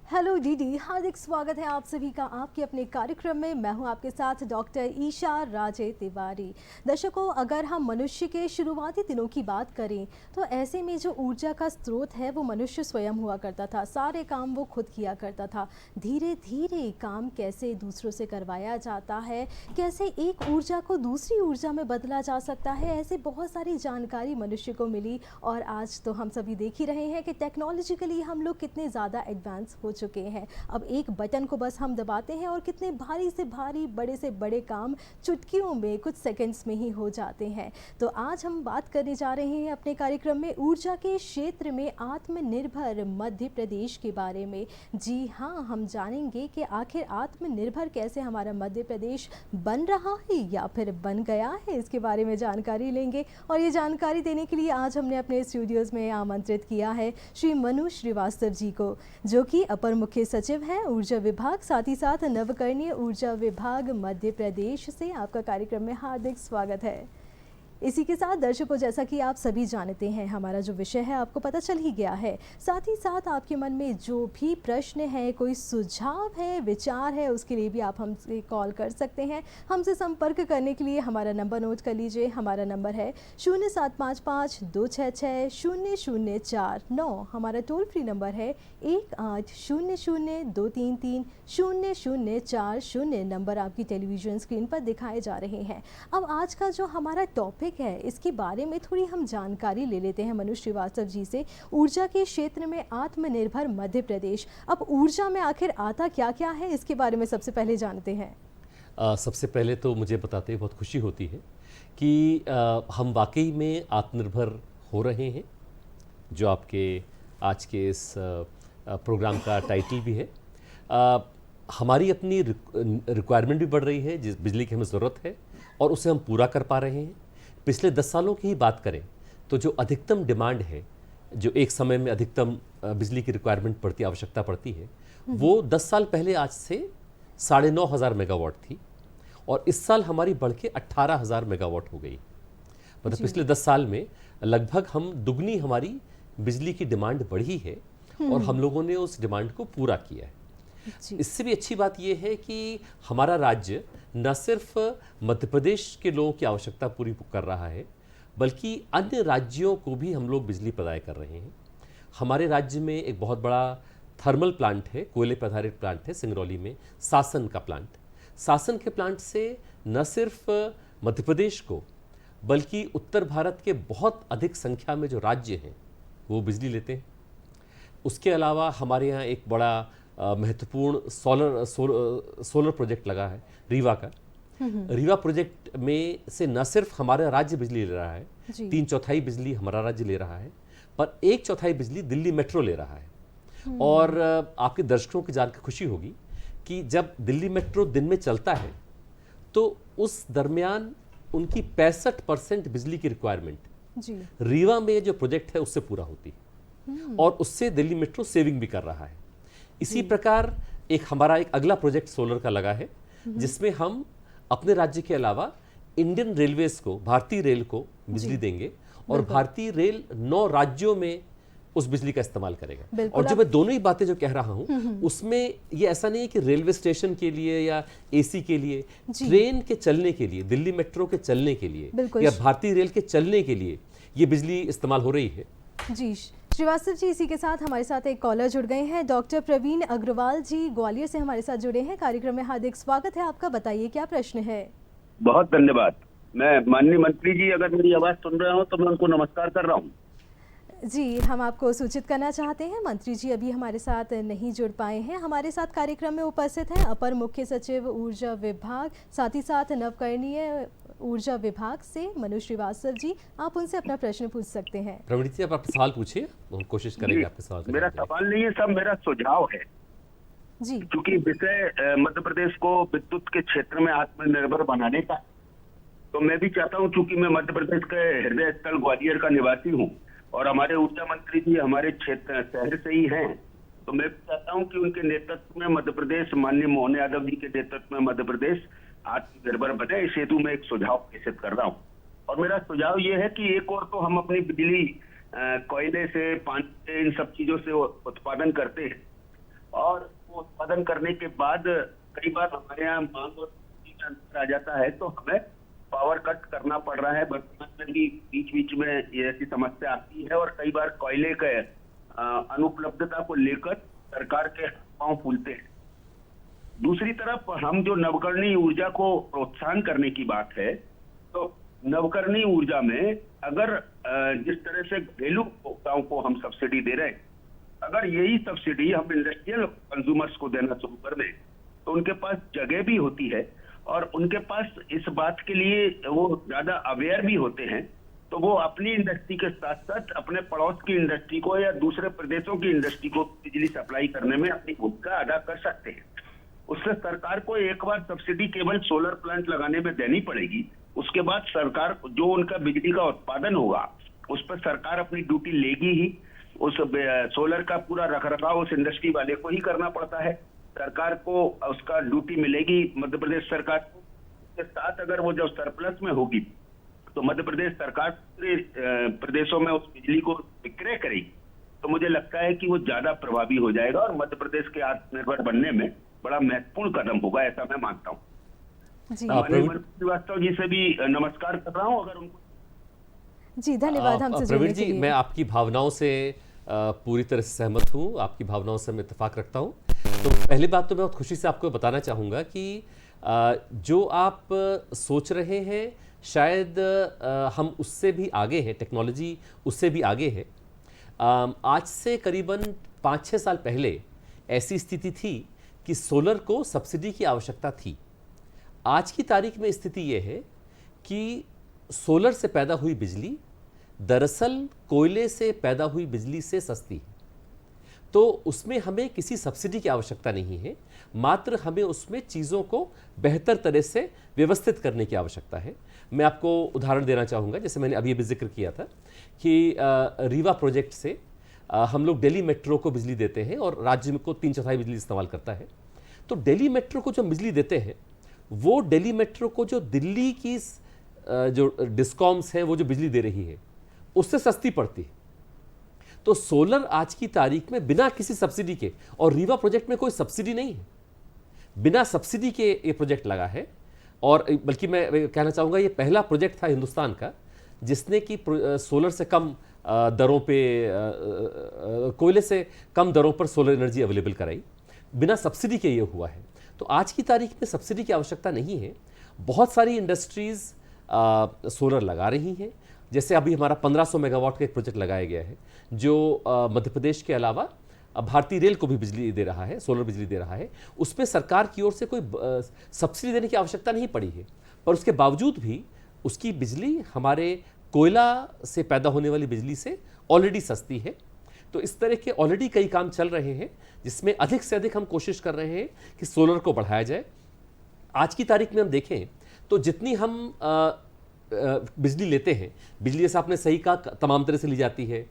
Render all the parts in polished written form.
Hello DD, हार्दिक स्वागत है आप सभी का आपके अपने कार्यक्रम में। मैं हूं आपके साथ डॉक्टर ईशा राजे तिवारी। दर्शकों, अगर हम मनुष्य के शुरुआती दिनों की बात करें तो ऐसे में जो ऊर्जा का स्रोत है वो मनुष्य स्वयं हुआ करता था। सारे काम वो खुद किया करता था। धीरे धीरे काम कैसे दूसरों से करवाया जाता है, कैसे एक ऊर्जा को दूसरी ऊर्जा में बदला जा सकता है, ऐसे बहुत सारी जानकारी मनुष्य को मिली। और आज तो हम सभी देख ही रहे हैं कि टेक्नोलॉजिकली हम लोग कितने ज़्यादा एडवांस हो चुके हैं। अब एक बटन को बस हम दबाते हैं और कितने भारी से भारी, बड़े से बड़े काम चुटकियों में, कुछ सेकंड्स में ही हो जाते हैं। तो आज हम बात करने जा रहे हैं अपने कार्यक्रम में ऊर्जा के क्षेत्र में आत्मनिर्भर मध्य प्रदेश के बारे में। जी हाँ, हम जानेंगे कि आखिर आत्मनिर्भर कैसे हमारा मध्य प्रदेश बन रहा है या फिर बन गया है, इसके बारे में जानकारी लेंगे। और ये जानकारी देने के लिए आज हमने अपने स्टूडियोज़ में आमंत्रित किया है श्री मनु श्रीवास्तव जी को, जो कि अपर मुख्य सचिव हैं ऊर्जा विभाग, साथ ही साथ नवकरणीय ऊर्जा विभाग मध्य प्रदेश से। आपका कार्यक्रम में हार्दिक स्वागत है। इसी के साथ दर्शकों, जैसा कि आप सभी जानते हैं, हमारा जो विषय है आपको पता चल ही गया है। साथ ही साथ आपके मन में जो भी प्रश्न है, कोई सुझाव है, विचार है, उसके लिए भी आप हमसे कॉल कर सकते हैं। हमसे संपर्क करने के लिए हमारा नंबर नोट कर लीजिए। हमारा नंबर है 0755-266-0049। हमारा टोल फ्री नंबर है 1800-233-0040। नंबर आपकी टेलीविजन स्क्रीन पर दिखाए जा रहे हैं। अब आज का जो हमारा टॉपिक है, इसके बारे में थोड़ी हम जानकारी ले लेते हैं मनु श्रीवास्तव जी से। ऊर्जा के क्षेत्र में आत्मनिर्भर मध्य प्रदेश, अब ऊर्जा में आखिर आता क्या क्या है, इसके बारे में सबसे पहले जानते हैं। सबसे पहले तो मुझे बताते बहुत खुशी होती है कि हम वाकई में आत्मनिर्भर हो रहे हैं, जो आपके आज के इस प्रोग्राम का टाइटल भी है। हमारी अपनी रिक्वायरमेंट भी बढ़ रही है, जिस बिजली की हमें ज़रूरत है और उसे हम पूरा कर पा रहे हैं। पिछले 10 सालों की ही बात करें तो जो अधिकतम डिमांड है, जो एक समय में अधिकतम बिजली की रिक्वायरमेंट पड़ती, आवश्यकता पड़ती है, वो 10 साल पहले आज से 9,500 मेगावाट थी और इस साल हमारी बढ़ के 18,000 मेगावाट हो गई। मतलब पिछले 10 साल में लगभग हम दुगनी हमारी बिजली की डिमांड बढ़ी है और हम लोगों ने उस डिमांड को पूरा किया है। इससे भी अच्छी बात यह है कि हमारा राज्य न सिर्फ मध्य प्रदेश के लोगों की आवश्यकता पूरी कर रहा है, बल्कि अन्य राज्यों को भी हम लोग बिजली प्रदान कर रहे हैं। हमारे राज्य में एक बहुत बड़ा थर्मल प्लांट है, कोयले पर आधारित प्लांट है सिंगरौली में, सासन का प्लांट। सासन के प्लांट से न सिर्फ मध्य प्रदेश को, बल्कि उत्तर भारत के बहुत अधिक संख्या में जो राज्य हैं वो बिजली लेते हैं। उसके अलावा हमारे यहाँ एक बड़ा महत्वपूर्ण सोलर प्रोजेक्ट लगा है रीवा का। रीवा प्रोजेक्ट में से न सिर्फ हमारा राज्य बिजली ले रहा है, 3/4 बिजली हमारा राज्य ले रहा है, पर 1/4 बिजली दिल्ली मेट्रो ले रहा है। और आपके दर्शकों की जानकर खुशी होगी कि जब दिल्ली मेट्रो दिन में चलता है तो उस दरमियान उनकी 65% बिजली की रिक्वायरमेंट रीवा में जो प्रोजेक्ट है उससे पूरा होती है और उससे दिल्ली मेट्रो सेविंग भी कर रहा है। इसी प्रकार हमारा एक अगला प्रोजेक्ट सोलर का लगा है, जिसमें हम अपने राज्य के अलावा इंडियन रेलवेज को, भारतीय रेल को बिजली देंगे और भारतीय रेल 9 राज्यों में उस बिजली का इस्तेमाल करेगा। और जो मैं दोनों ही बातें जो कह रहा हूं उसमें ये ऐसा नहीं है कि रेलवे स्टेशन के लिए या एसी के लिए, ट्रेन के चलने के लिए, दिल्ली मेट्रो के चलने के लिए या भारतीय रेल के चलने के लिए ये बिजली इस्तेमाल हो रही है। जी श्रीवास्तव जी, इसी के साथ हमारे साथ एक कॉलर जुड़ गए हैं। डॉक्टर प्रवीण अग्रवाल जी ग्वालियर से हमारे साथ जुड़े हैं। कार्यक्रम में हार्दिक स्वागत है आपका। बताइए क्या प्रश्न है। बहुत धन्यवाद। मैं माननीय मंत्री जी, अगर मेरी आवाज सुन रहे हो तो मैं उनको नमस्कार कर रहा हूँ। जी, हम आपको सूचित करना चाहते हैं, मंत्री जी अभी हमारे साथ नहीं जुड़ पाए हैं। हमारे साथ कार्यक्रम में उपस्थित हैं अपर मुख्य सचिव ऊर्जा विभाग, साथ ही साथ नवकरणीय ऊर्जा विभाग से मनु श्रीवास्तव जी। आप उनसे अपना प्रश्न पूछ सकते हैं। प्रवीण जी, आप सवाल पूछिए, हम कोशिश करेंगे आपके सवाल का। मेरा सवाल नहीं है, सब मेरा सुझाव है जी। क्योंकि विषय मध्य प्रदेश को विद्युत के क्षेत्र में आत्मनिर्भर बनाने का, तो मैं भी चाहता हूं, चूंकि मैं मध्य प्रदेश के हृदय स्थल ग्वालियर का निवासी हूं और हमारे ऊर्जा मंत्री जी हमारे क्षेत्र शहर से ही हैं, तो मैं भी चाहता हूं कि उनके नेतृत्व में मध्य प्रदेश, माननीय मोहन यादव जी के नेतृत्व में मध्य प्रदेश आत्मनिर्भर बने। इस हेतु में एक सुझाव प्रेषित कर रहा हूँ। और मेरा सुझाव ये है कि एक और तो हम अपनी बिजली कोयले से, पानी से, इन सब चीजों से उत्पादन करते हैं, और वो उत्पादन करने के बाद कई बार हमारे यहाँ मांग और पूर्ति में अंतर आ जाता है, तो हमें पावर कट करना पड़ रहा है। वर्तमान में भी बीच बीच में ये ऐसी समस्या आती है और कई बार कोयले के अनुपलब्धता को लेकर सरकार के पांव फूलते हैं। दूसरी तरफ हम जो नवकरणीय ऊर्जा को प्रोत्साहन करने की बात है, तो नवकरणीय ऊर्जा में अगर जिस तरह से घरेलू उपभोक्ताओं को हम सब्सिडी दे रहे हैं, अगर यही सब्सिडी हम इंडस्ट्रियल कंज्यूमर्स को देना शुरू कर दें, तो उनके पास जगह भी होती है और उनके पास इस बात के लिए वो ज्यादा अवेयर भी होते हैं, तो वो अपनी इंडस्ट्री के साथ साथ अपने पड़ोस की इंडस्ट्री को या दूसरे प्रदेशों की इंडस्ट्री को बिजली सप्लाई करने में अपनी भूमिका अदा कर सकते हैं। उससे सरकार को एक बार सब्सिडी केवल सोलर प्लांट लगाने में देनी पड़ेगी, उसके बाद सरकार जो उनका बिजली का उत्पादन होगा उस पर सरकार अपनी ड्यूटी लेगी ही। उस सोलर का पूरा रखरखाव उस इंडस्ट्री वाले को ही करना पड़ता है, सरकार को उसका ड्यूटी मिलेगी मध्य प्रदेश सरकार को। उसके साथ अगर वो जब सरप्लस में होगी तो मध्य प्रदेश सरकार पूरे प्रदेशों में उस बिजली को विक्रय करेगी, तो मुझे लगता है कि वो ज्यादा प्रभावी हो जाएगा और मध्य प्रदेश के आत्मनिर्भर बनने में बड़ा महत्वपूर्ण कदम होगा, ऐसा मैं मानता हूँ। श्रीवास्तव जी से भी नमस्कार कर रहा हूँ। अगर उनको जी धन्यवाद हमसे प्रवीण जुड़ने के जी, लिए। मैं आपकी भावनाओं से पूरी तरह से सहमत हूँ, आपकी भावनाओं से मैं इत्तेफाक रखता हूँ। तो पहली बात तो मैं बहुत खुशी से आपको बताना चाहूँगा कि जो आप सोच रहे हैं शायद हम उससे भी आगे हैं, टेक्नोलॉजी उससे भी आगे है। आज से करीबन 5-6 साल पहले ऐसी स्थिति थी कि सोलर को सब्सिडी की आवश्यकता थी। आज की तारीख में स्थिति यह है कि सोलर से पैदा हुई बिजली दरअसल कोयले से पैदा हुई बिजली से सस्ती है, तो उसमें हमें किसी सब्सिडी की आवश्यकता नहीं है, मात्र हमें उसमें चीज़ों को बेहतर तरह से व्यवस्थित करने की आवश्यकता है। मैं आपको उदाहरण देना चाहूँगा, जैसे मैंने अभी जिक्र किया था कि रीवा प्रोजेक्ट से हम लोग दिल्ली मेट्रो को बिजली देते हैं और राज्य को 3/4 बिजली इस्तेमाल करता है। तो दिल्ली मेट्रो को जो बिजली देते हैं वो दिल्ली मेट्रो को जो दिल्ली की जो डिस्कॉम्स हैं वो जो बिजली दे रही है उससे सस्ती पड़ती है। तो सोलर आज की तारीख में बिना किसी सब्सिडी के, और रीवा प्रोजेक्ट में कोई सब्सिडी नहीं है, बिना सब्सिडी के ये प्रोजेक्ट लगा है। और बल्कि मैं कहना चाहूँगा ये पहला प्रोजेक्ट था हिंदुस्तान का जिसने कि सोलर से कम दरों पे, कोयले से कम दरों पर सोलर एनर्जी अवेलेबल कराई, बिना सब्सिडी के ये हुआ है। तो आज की तारीख में सब्सिडी की आवश्यकता नहीं है। बहुत सारी इंडस्ट्रीज़ सोलर लगा रही हैं। जैसे अभी हमारा 1500 मेगावाट का एक प्रोजेक्ट लगाया गया है जो मध्य प्रदेश के अलावा भारतीय रेल को भी बिजली दे रहा है, सोलर बिजली दे रहा है। उस पर सरकार की ओर से कोई सब्सिडी देने की आवश्यकता नहीं पड़ी है, पर उसके बावजूद भी उसकी बिजली हमारे कोयला से पैदा होने वाली बिजली से ऑलरेडी सस्ती है। तो इस तरह के ऑलरेडी कई काम चल रहे हैं जिसमें अधिक से अधिक हम कोशिश कर रहे हैं कि सोलर को बढ़ाया जाए। आज की तारीख में हम देखें तो जितनी हम बिजली लेते हैं, बिजली जैसे आपने सही कहा तमाम तरह से ली जाती है,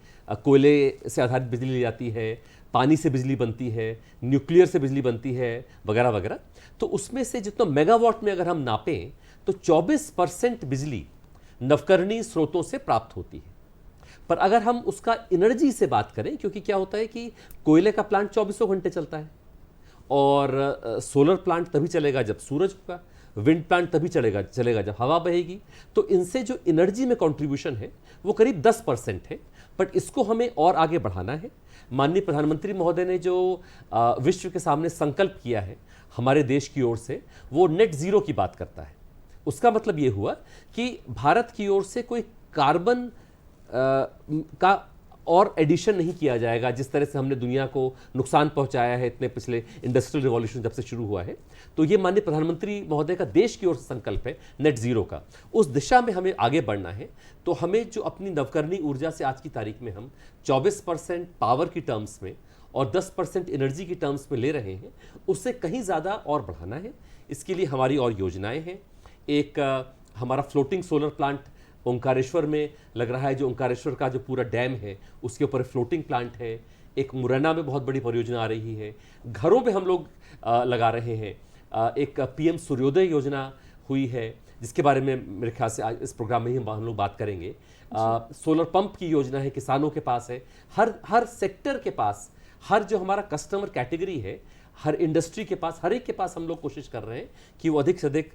कोयले से आधारित बिजली ली जाती है, पानी से बिजली बनती है, न्यूक्लियर से बिजली बनती है, वगैरह वगैरह। तो उसमें से जितना मेगावाट में अगर हम नापें तो 24% बिजली नवकरणीय स्रोतों से प्राप्त होती है। पर अगर हम उसका एनर्जी से बात करें, क्योंकि क्या होता है कि कोयले का प्लांट 24 घंटे चलता है और सोलर प्लांट तभी चलेगा जब सूरज होगा, विंड प्लांट तभी चलेगा जब हवा बहेगी। तो इनसे जो एनर्जी में कंट्रीब्यूशन है वो करीब 10% है, बट इसको हमें और आगे बढ़ाना है। माननीय प्रधानमंत्री महोदय ने जो विश्व के सामने संकल्प किया है हमारे देश की ओर से, वो नेट ज़ीरो की बात करता है। उसका मतलब ये हुआ कि भारत की ओर से कोई कार्बन का और एडिशन नहीं किया जाएगा। जिस तरह से हमने दुनिया को नुकसान पहुंचाया है इतने पिछले इंडस्ट्रियल रिवॉल्यूशन जब से शुरू हुआ है, तो ये माननीय प्रधानमंत्री महोदय का देश की ओर से संकल्प है नेट ज़ीरो का। उस दिशा में हमें आगे बढ़ना है। तो हमें जो अपनी नवकरणीय ऊर्जा से आज की तारीख में हम 24% पावर की टर्म्स में और 10% एनर्जी की टर्म्स में ले रहे हैं, उससे कहीं ज़्यादा और बढ़ाना है। इसके लिए हमारी और योजनाएँ हैं। एक हमारा फ्लोटिंग सोलर प्लांट ओंकारेश्वर में लग रहा है, जो ओंकारेश्वर का जो पूरा डैम है उसके ऊपर फ्लोटिंग प्लांट है। एक मुरैना में बहुत बड़ी परियोजना आ रही है। घरों पे हम लोग लगा रहे हैं। एक पीएम सूर्योदय योजना हुई है जिसके बारे में मेरे ख्याल से आज इस प्रोग्राम में ही हम लोग बात करेंगे। सोलर पंप की योजना है, किसानों के पास है। हर सेक्टर के पास हर जो हमारा कस्टमर कैटेगरी है, हर इंडस्ट्री के पास, हर एक के पास हम लोग कोशिश कर रहे हैं कि वो अधिक से अधिक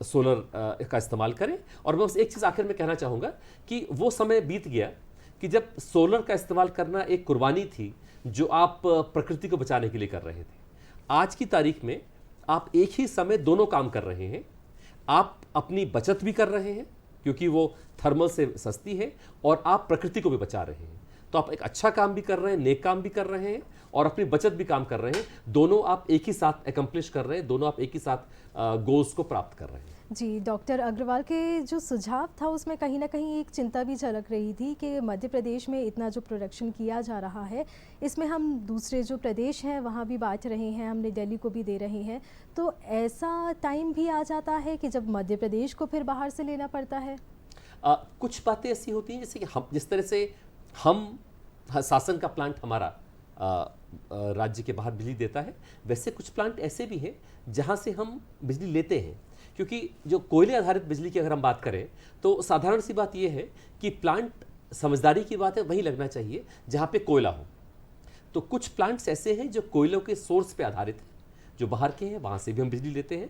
सोलर का इस्तेमाल करें। और मैं बस एक चीज़ आखिर में कहना चाहूँगा कि वो समय बीत गया कि जब सोलर का इस्तेमाल करना एक कुर्बानी थी जो आप प्रकृति को बचाने के लिए कर रहे थे। आज की तारीख में आप एक ही समय दोनों काम कर रहे हैं। आप अपनी बचत भी कर रहे हैं क्योंकि वो थर्मल से सस्ती है, और आप प्रकृति को भी बचा रहे हैं। तो आप एक अच्छा काम भी कर रहे हैं, नेक काम भी कर रहे हैं, और अपनी बचत भी काम कर रहे हैं। दोनों आप एक ही साथ एकम्प्लिश कर रहे हैं, दोनों आप एक ही साथ गोल्स को प्राप्त कर रहे हैं। जी, डॉक्टर अग्रवाल के जो सुझाव था उसमें कहीं ना कहीं एक चिंता भी झलक रही थी कि मध्य प्रदेश में इतना जो प्रोडक्शन किया जा रहा है, इसमें हम दूसरे जो प्रदेश हैं वहाँ भी बांट रहे हैं, हमने दिल्ली को भी दे रहे हैं। तो ऐसा टाइम भी आ जाता है कि जब मध्य प्रदेश को फिर बाहर से लेना पड़ता है? कुछ बातें ऐसी होती हैं जैसे कि हम जिस तरह से हम शासन का प्लांट हमारा राज्य के बाहर बिजली देता है, वैसे कुछ प्लांट ऐसे भी हैं जहां से हम बिजली लेते हैं। क्योंकि जो कोयले आधारित बिजली की अगर हम बात करें तो साधारण सी बात यह है कि प्लांट, समझदारी की बात है, वहीं लगना चाहिए जहां पे कोयला हो। तो कुछ प्लांट्स ऐसे हैं जो कोयलों के सोर्स पे आधारित हैं, जो बाहर के हैं, वहां से भी हम बिजली लेते हैं।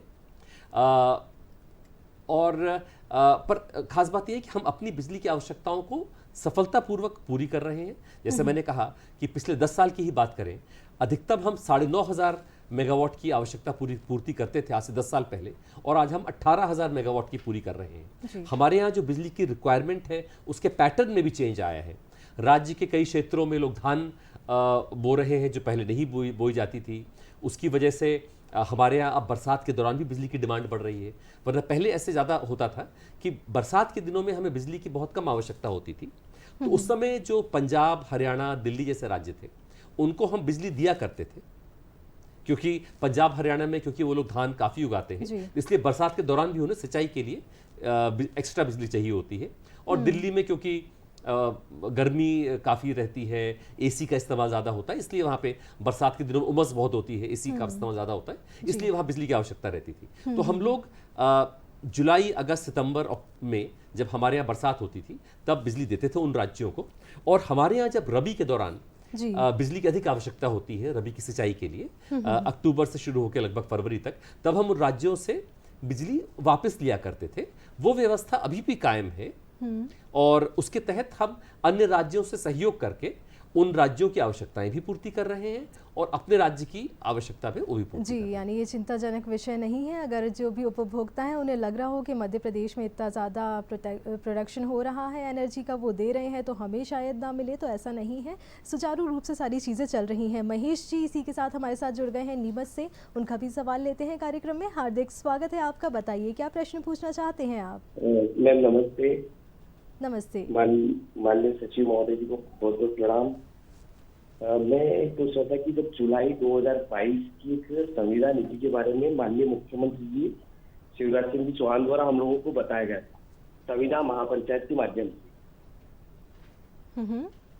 पर खास बात यह है कि हम अपनी बिजली की आवश्यकताओं को सफलतापूर्वक पूरी कर रहे हैं। जैसे मैंने कहा कि पिछले 10 साल की ही बात करें, अधिकतम हम 9,500 मेगावाट की आवश्यकता पूर्ति करते थे आज से 10 साल पहले, और आज हम 18,000 मेगावाट की पूरी कर रहे हैं। हमारे यहाँ जो बिजली की रिक्वायरमेंट है उसके पैटर्न में भी चेंज आया है। राज्य के कई क्षेत्रों में लोग धान बो रहे हैं जो पहले नहीं बोई जाती थी। उसकी वजह से हमारे यहाँ अब बरसात के दौरान भी बिजली की डिमांड बढ़ रही है, वरना पहले ऐसे ज़्यादा होता था कि बरसात के दिनों में हमें बिजली की बहुत कम आवश्यकता होती थी। तो उस समय जो पंजाब, हरियाणा, दिल्ली जैसे राज्य थे उनको हम बिजली दिया करते थे, क्योंकि पंजाब, हरियाणा में क्योंकि वो लोग धान काफ़ी उगाते हैं, इसलिए बरसात के दौरान भी उन्हें सिंचाई के लिए एक्स्ट्रा बिजली चाहिए होती है। और दिल्ली में क्योंकि गर्मी काफ़ी रहती है, एसी का इस्तेमाल ज़्यादा होता है, इसलिए वहाँ पे बरसात के दिनों में उमस बहुत होती है, एसी का इस्तेमाल ज़्यादा होता है, इसलिए वहाँ बिजली की आवश्यकता रहती थी। तो हम लोग जुलाई, अगस्त, सितंबर में जब हमारे यहाँ बरसात होती थी तब बिजली देते थे उन राज्यों को। और हमारे यहाँ जब रबी के दौरान बिजली की अधिक आवश्यकता होती है रबी की सिंचाई के लिए, अक्टूबर से शुरू होकर लगभग फरवरी तक, तब हम उन राज्यों से बिजली वापस लिया करते थे। वो व्यवस्था अभी भी कायम है, और उसके तहत हम अन्य राज्यों से सहयोग करके उन राज्यों की आवश्यकताएं भी पूर्ति कर रहे हैं और अपने राज्य की आवश्यकता पे वो भी पूर्ति कर रहे हैं। यानी ये चिंताजनक विषय नहीं है। अगर जो भी उपभोक्ता हैं उन्हें लग रहा हो कि मध्य प्रदेश में इतना ज़्यादा प्रोडक्शन हो रहा है एनर्जी का, वो दे रहे हैं तो हमें शायद ना मिले, तो ऐसा नहीं है। सुचारू रूप से सारी चीज़ें चल रही हैं। महेश जी इसी के साथ हमारे साथ जुड़ गए हैं नीमच से, उनका भी सवाल लेते हैं कार्यक्रम में। हार्दिक स्वागत है आपका, बताइए क्या प्रश्न पूछना चाहते हैं आप? मैम नमस्ते। नमस्ते। माननीय सचिव महोदय जी को बहुत बहुत प्रणाम। मैं पूछ रहा था कि जब जुलाई 2022 की एक संविदा नीति के बारे में माननीय मुख्यमंत्री जी शिवराज सिंह जी चौहान द्वारा हम लोगों को बताया गया संविदा महापंचायत के माध्यम से।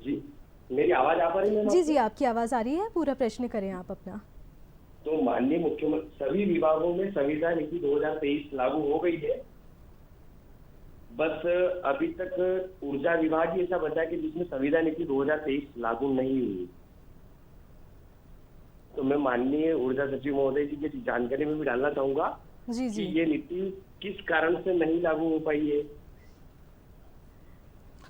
जी मेरी आवाज आ पा रही है? जी जी आपकी आवाज आ रही है, पूरा प्रश्न करें आप अपना। तो माननीय मुख्यमंत्री, सभी विभागों में संविदा नीति 2023 लागू हो गई है, बस अभी तक ऊर्जा विभाग ही ऐसा बचा कि जिसमें संविदा नीति 2023 लागू नहीं हुई। तो मैं माननीय ऊर्जा सचिव महोदय जी की जानकारी में भी डालना चाहूंगा जी जी कि ये नीति किस कारण से नहीं लागू हो पाई है।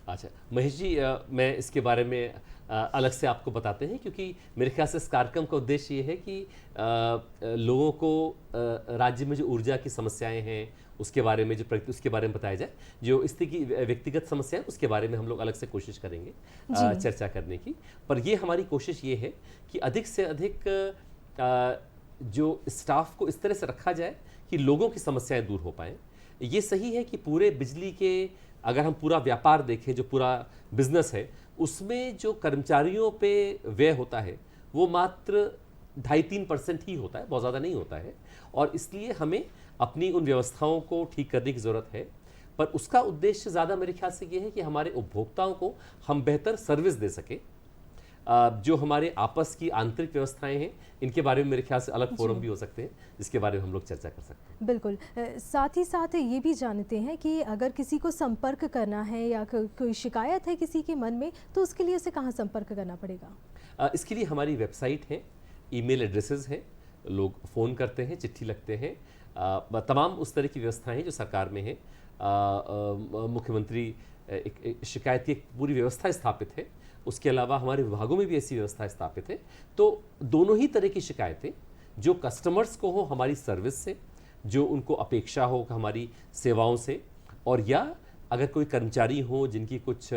अच्छा महेश जी, मैं इसके बारे में अलग से आपको बताते हैं, क्योंकि मेरे ख्याल से इस कार्यक्रम का उद्देश्य ये है कि लोगों को राज्य में जो ऊर्जा की समस्याएं हैं उसके बारे में उसके बारे में बताया जाए। जो इस तरह की व्यक्तिगत समस्याएं उसके बारे में हम लोग अलग से कोशिश करेंगे चर्चा करने की। पर ये हमारी कोशिश ये है कि अधिक से अधिक जो स्टाफ को इस तरह से रखा जाए कि लोगों की समस्याएं दूर हो पाएँ। ये सही है कि पूरे बिजली के, अगर हम पूरा व्यापार देखें, जो पूरा बिजनेस है, उसमें जो कर्मचारियों पे व्यय होता है वो मात्र 2.5-3% ही होता है, बहुत ज़्यादा नहीं होता है। और इसलिए हमें अपनी उन व्यवस्थाओं को ठीक करने की ज़रूरत है। पर उसका उद्देश्य ज़्यादा मेरे ख्याल से ये है कि हमारे उपभोक्ताओं को हम बेहतर सर्विस दे सकें। जो हमारे आपस की आंतरिक व्यवस्थाएं हैं, इनके बारे में मेरे ख्याल से अलग फोरम भी हो सकते हैं जिसके बारे में हम लोग चर्चा कर सकते हैं। बिल्कुल। साथ ही साथ ये भी जानते हैं कि अगर किसी को संपर्क करना है या कोई शिकायत है किसी के मन में, तो उसके लिए उसे कहाँ संपर्क करना पड़ेगा? इसके लिए हमारी वेबसाइट है, ईमेल एड्रेसेस हैं, लोग फ़ोन करते हैं, चिट्ठी लिखते हैं, तमाम उस तरह की व्यवस्थाएं जो सरकार में है। मुख्यमंत्री एक शिकायत की एक पूरी व्यवस्था स्थापित है। उसके अलावा हमारे विभागों में भी ऐसी व्यवस्था स्थापित है। तो दोनों ही तरह की शिकायतें जो कस्टमर्स को हो हमारी सर्विस से, जो उनको अपेक्षा हो हमारी सेवाओं से, और या अगर कोई कर्मचारी हो जिनकी कुछ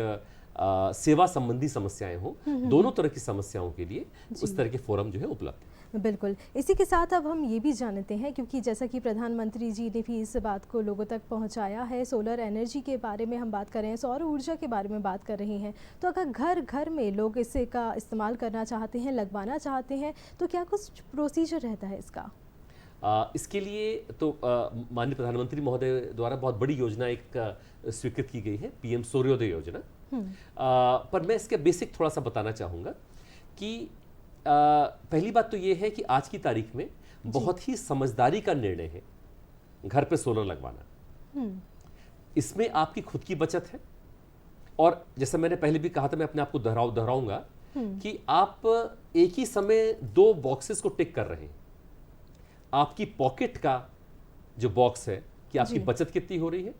सेवा संबंधी समस्याएं हो, दोनों तरह की समस्याओं के लिए उस तरह के फोरम जो है उपलब्ध है। बिल्कुल। इसी के साथ अब हम ये भी जानते हैं, क्योंकि जैसा कि प्रधानमंत्री जी ने भी इस बात को लोगों तक पहुंचाया है, सोलर एनर्जी के बारे में हम बात कर रहे हैं, सौर ऊर्जा के बारे में बात कर रहे हैं, तो अगर घर घर में लोग इसे का इस्तेमाल करना चाहते हैं, लगवाना चाहते हैं, तो क्या कुछ प्रोसीजर रहता है इसका? इसके लिए तो माननीय प्रधानमंत्री महोदय द्वारा बहुत बड़ी योजना एक स्वीकृत की गई है, पीएम सूर्योदय योजना। पर मैं इसके बेसिक थोड़ा सा बताना चाहूँगा कि पहली बात तो ये है कि आज की तारीख में बहुत ही समझदारी का निर्णय है घर पे सोलर लगवाना। इसमें आपकी खुद की बचत है, और जैसे मैंने पहले भी कहा था, मैं अपने आप को दोहराऊंगा कि आप एक ही समय 2 बॉक्सेस को टिक कर रहे हैं। आपकी पॉकेट का जो बॉक्स है कि आपकी बचत कितनी हो रही है,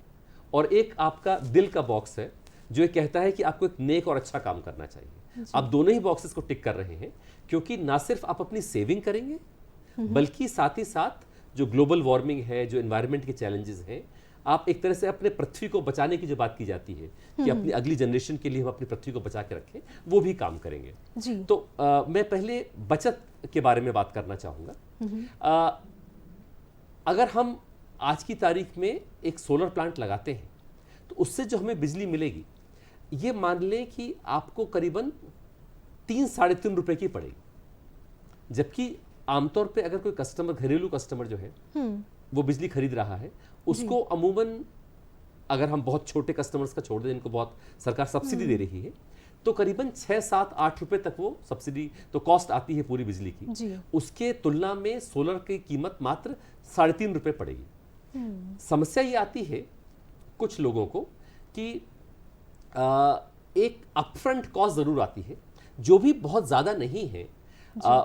और एक आपका दिल का बॉक्स है जो ये कहता है कि आपको एक नेक और अच्छा काम करना चाहिए। आप दोनों ही बॉक्सेस को टिक कर रहे हैं, क्योंकि ना सिर्फ आप अपनी सेविंग करेंगे, बल्कि साथ ही साथ जो ग्लोबल वार्मिंग है, जो एनवायरनमेंट के चैलेंजेस हैं, आप एक तरह से अपने पृथ्वी को बचाने की जो बात की जाती है कि अपनी अगली जनरेशन के लिए हम अपनी पृथ्वी को बचा के रखें, वो भी काम करेंगे जी। तो मैं पहले बचत के बारे में बात करना चाहूँगा। अगर हम आज की तारीख में एक सोलर प्लांट लगाते हैं तो उससे जो हमें बिजली मिलेगी, ये मान लें कि आपको करीबन 3-3.5 रुपए की पड़ेगी। जबकि आमतौर पे अगर कोई कस्टमर, घरेलू कस्टमर जो है वो बिजली खरीद रहा है, उसको अमूमन, अगर हम बहुत छोटे कस्टमर्स का छोड़ दें जिनको बहुत सरकार सब्सिडी दे रही है, तो करीबन 6-7-8 रुपए तक वो सब्सिडी तो कॉस्ट आती है पूरी बिजली की। उसके तुलना में सोलर की कीमत मात्र 3.5 रुपए पड़ेगी। समस्या ये आती है कुछ लोगों को कि एक अपफ्रंट कॉस्ट जरूर आती है, जो भी बहुत ज्यादा नहीं है।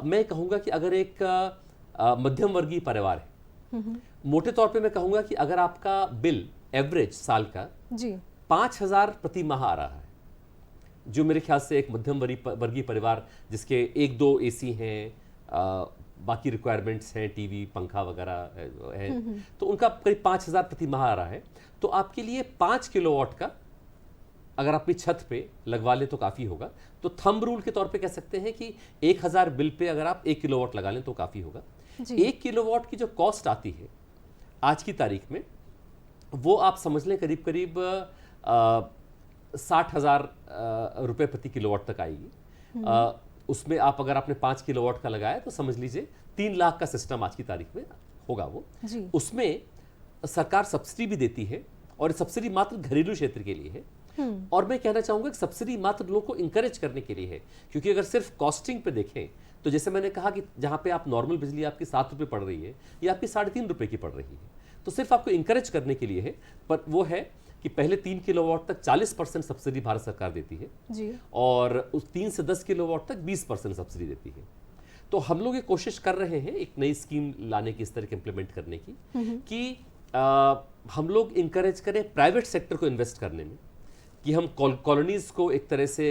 मैं कहूंगा कि अगर एक मध्यम वर्गीय परिवार है, मोटे तौर पे मैं कहूंगा कि अगर आपका बिल एवरेज साल का 5,000 प्रति माह आ रहा है, जो मेरे ख्याल से एक मध्यम वर्गीय परिवार जिसके 1-2 एसी हैं, बाकी रिक्वायरमेंट्स हैं, टीवी, पंखा वगैरह है, तो उनका करीब 5,000 प्रति माह आ रहा है। तो आपके लिए 5 किलोवाट का अगर अपनी छत पे लगवा ले तो काफ़ी होगा। तो थंब रूल के तौर पे कह सकते हैं कि 1,000 बिल पे अगर आप 1 किलोवाट लगा लें तो काफ़ी होगा। 1 किलोवाट की जो कॉस्ट आती है आज की तारीख में, वो आप समझ लें करीब करीब 60,000 रुपये प्रति किलोवाट तक आएगी। उसमें आप अगर आपने 5 किलोवाट का लगाया तो समझ लीजिए 3 लाख का सिस्टम आज की तारीख में होगा वो। उसमें सरकार सब्सिडी भी देती है, और सब्सिडी मात्र घरेलू क्षेत्र के लिए है। और मैं कहना चाहूंगा कि सब्सिडी मात्र लोगों को इंकरेज करने के लिए है, क्योंकि अगर सिर्फ कॉस्टिंग पे देखें तो जैसे मैंने कहा कि जहां पे आप नॉर्मल बिजली आपकी 7 रुपये पड़ रही है, या आपकी 3.5 रुपये की पड़ रही है, तो सिर्फ आपको इंकरेज करने के लिए है। पर वो है कि पहले 3 किलोवाट तक 40% सब्सिडी भारत सरकार देती है जी। और उस 3 से 10 किलोवाट तक 20% सब्सिडी देती है। तो हम लोग ये कोशिश कर रहे हैं एक नई स्कीम लाने की, इस तरह के इंप्लीमेंट करने की, कि हम लोग इंकरेज करें प्राइवेट सेक्टर को इन्वेस्ट करने में, कि हम कॉलोनीज को एक तरह से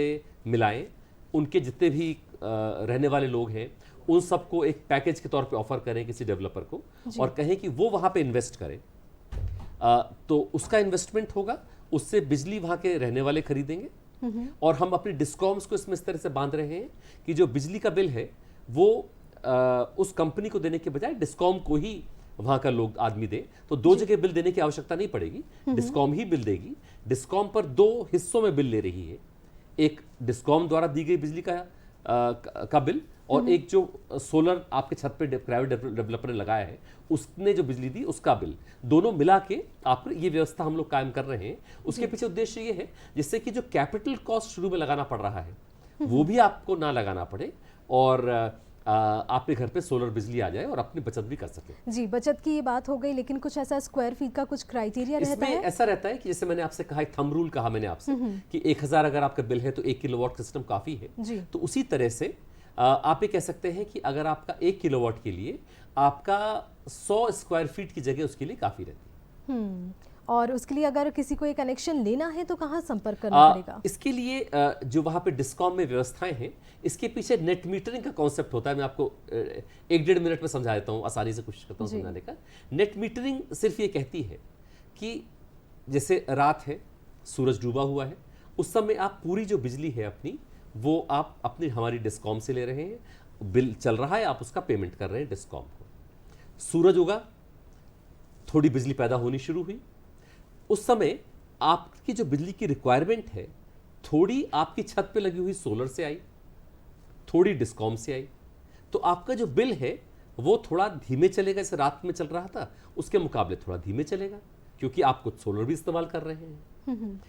मिलाएं, उनके जितने भी रहने वाले लोग हैं उन सबको एक पैकेज के तौर पे ऑफर करें किसी डेवलपर को, और कहें कि वो वहाँ पे इन्वेस्ट करें। तो उसका इन्वेस्टमेंट होगा, उससे बिजली वहाँ के रहने वाले खरीदेंगे। और हम अपनी डिस्कॉम्स को इसमें इस तरह से बांध रहे हैं कि जो बिजली का बिल है वो उस कंपनी को देने के बजाय डिस्कॉम को ही वहां का लोग आदमी दे, तो 2 जगह बिल देने की आवश्यकता नहीं पड़ेगी। डिस्कॉम ही बिल देगी। डिस्कॉम पर 2 हिस्सों में बिल ले रही है, एक डिस्कॉम द्वारा दी गई बिजली का बिल, और एक जो सोलर आपके छत पे प्राइवेट डेवलपर ने लगाया है उसने जो बिजली दी उसका बिल, दोनों मिला के आप ये व्यवस्था हम लोग कायम कर रहे हैं। उसके पीछे उद्देश्य ये है जिससे कि जो कैपिटल कॉस्ट शुरू में लगाना पड़ रहा है वो भी आपको ना लगाना पड़े, और आपके घर पे सोलर बिजली आ जाए और अपनी बचत भी कर सके। जी, बचत की ये बात हो गई, लेकिन कुछ ऐसा स्क्वायर फीट का कुछ क्राइटेरिया रहता है? ऐसा रहता है कि जैसे मैंने आपसे कहा, एक थंब रूल कहा मैंने आपसे कि 1,000 अगर आपका बिल है तो 1 किलोवाट सिस्टम काफी है। तो उसी तरह से आप ये कह सकते हैं कि अगर आपका 1 किलोवाट के लिए आपका 100 स्क्वायर फीट की जगह उसके लिए काफ़ी रहती है। और उसके लिए अगर किसी को ये कनेक्शन लेना है तो कहाँ संपर्क करना पड़ेगा? इसके लिए जो वहाँ पे डिस्कॉम में व्यवस्थाएं हैं, इसके पीछे नेट मीटरिंग का कॉन्सेप्ट होता है। मैं आपको 1-1.5 मिनट में समझा देता हूँ, आसानी से कोशिश करता हूँ समझाने का। नेट मीटरिंग सिर्फ ये कहती है कि जैसे रात है, सूरज डूबा हुआ है, उस समय आप पूरी जो बिजली है अपनी, वो आप अपनी हमारी डिस्कॉम से ले रहे हैं, बिल चल रहा है, आप उसका पेमेंट कर रहे हैं डिस्कॉम को। सूरज उगा, थोड़ी बिजली पैदा होनी शुरू हुई, उस समय आपकी जो बिजली की रिक्वायरमेंट है, थोड़ी आपकी छत पे लगी हुई सोलर से आई, थोड़ी डिस्कॉम से आई, तो आपका जो बिल है वो थोड़ा धीमे चलेगा। जैसे रात में चल रहा था उसके मुकाबले थोड़ा धीमे चलेगा, क्योंकि आप कुछ सोलर भी इस्तेमाल कर रहे हैं।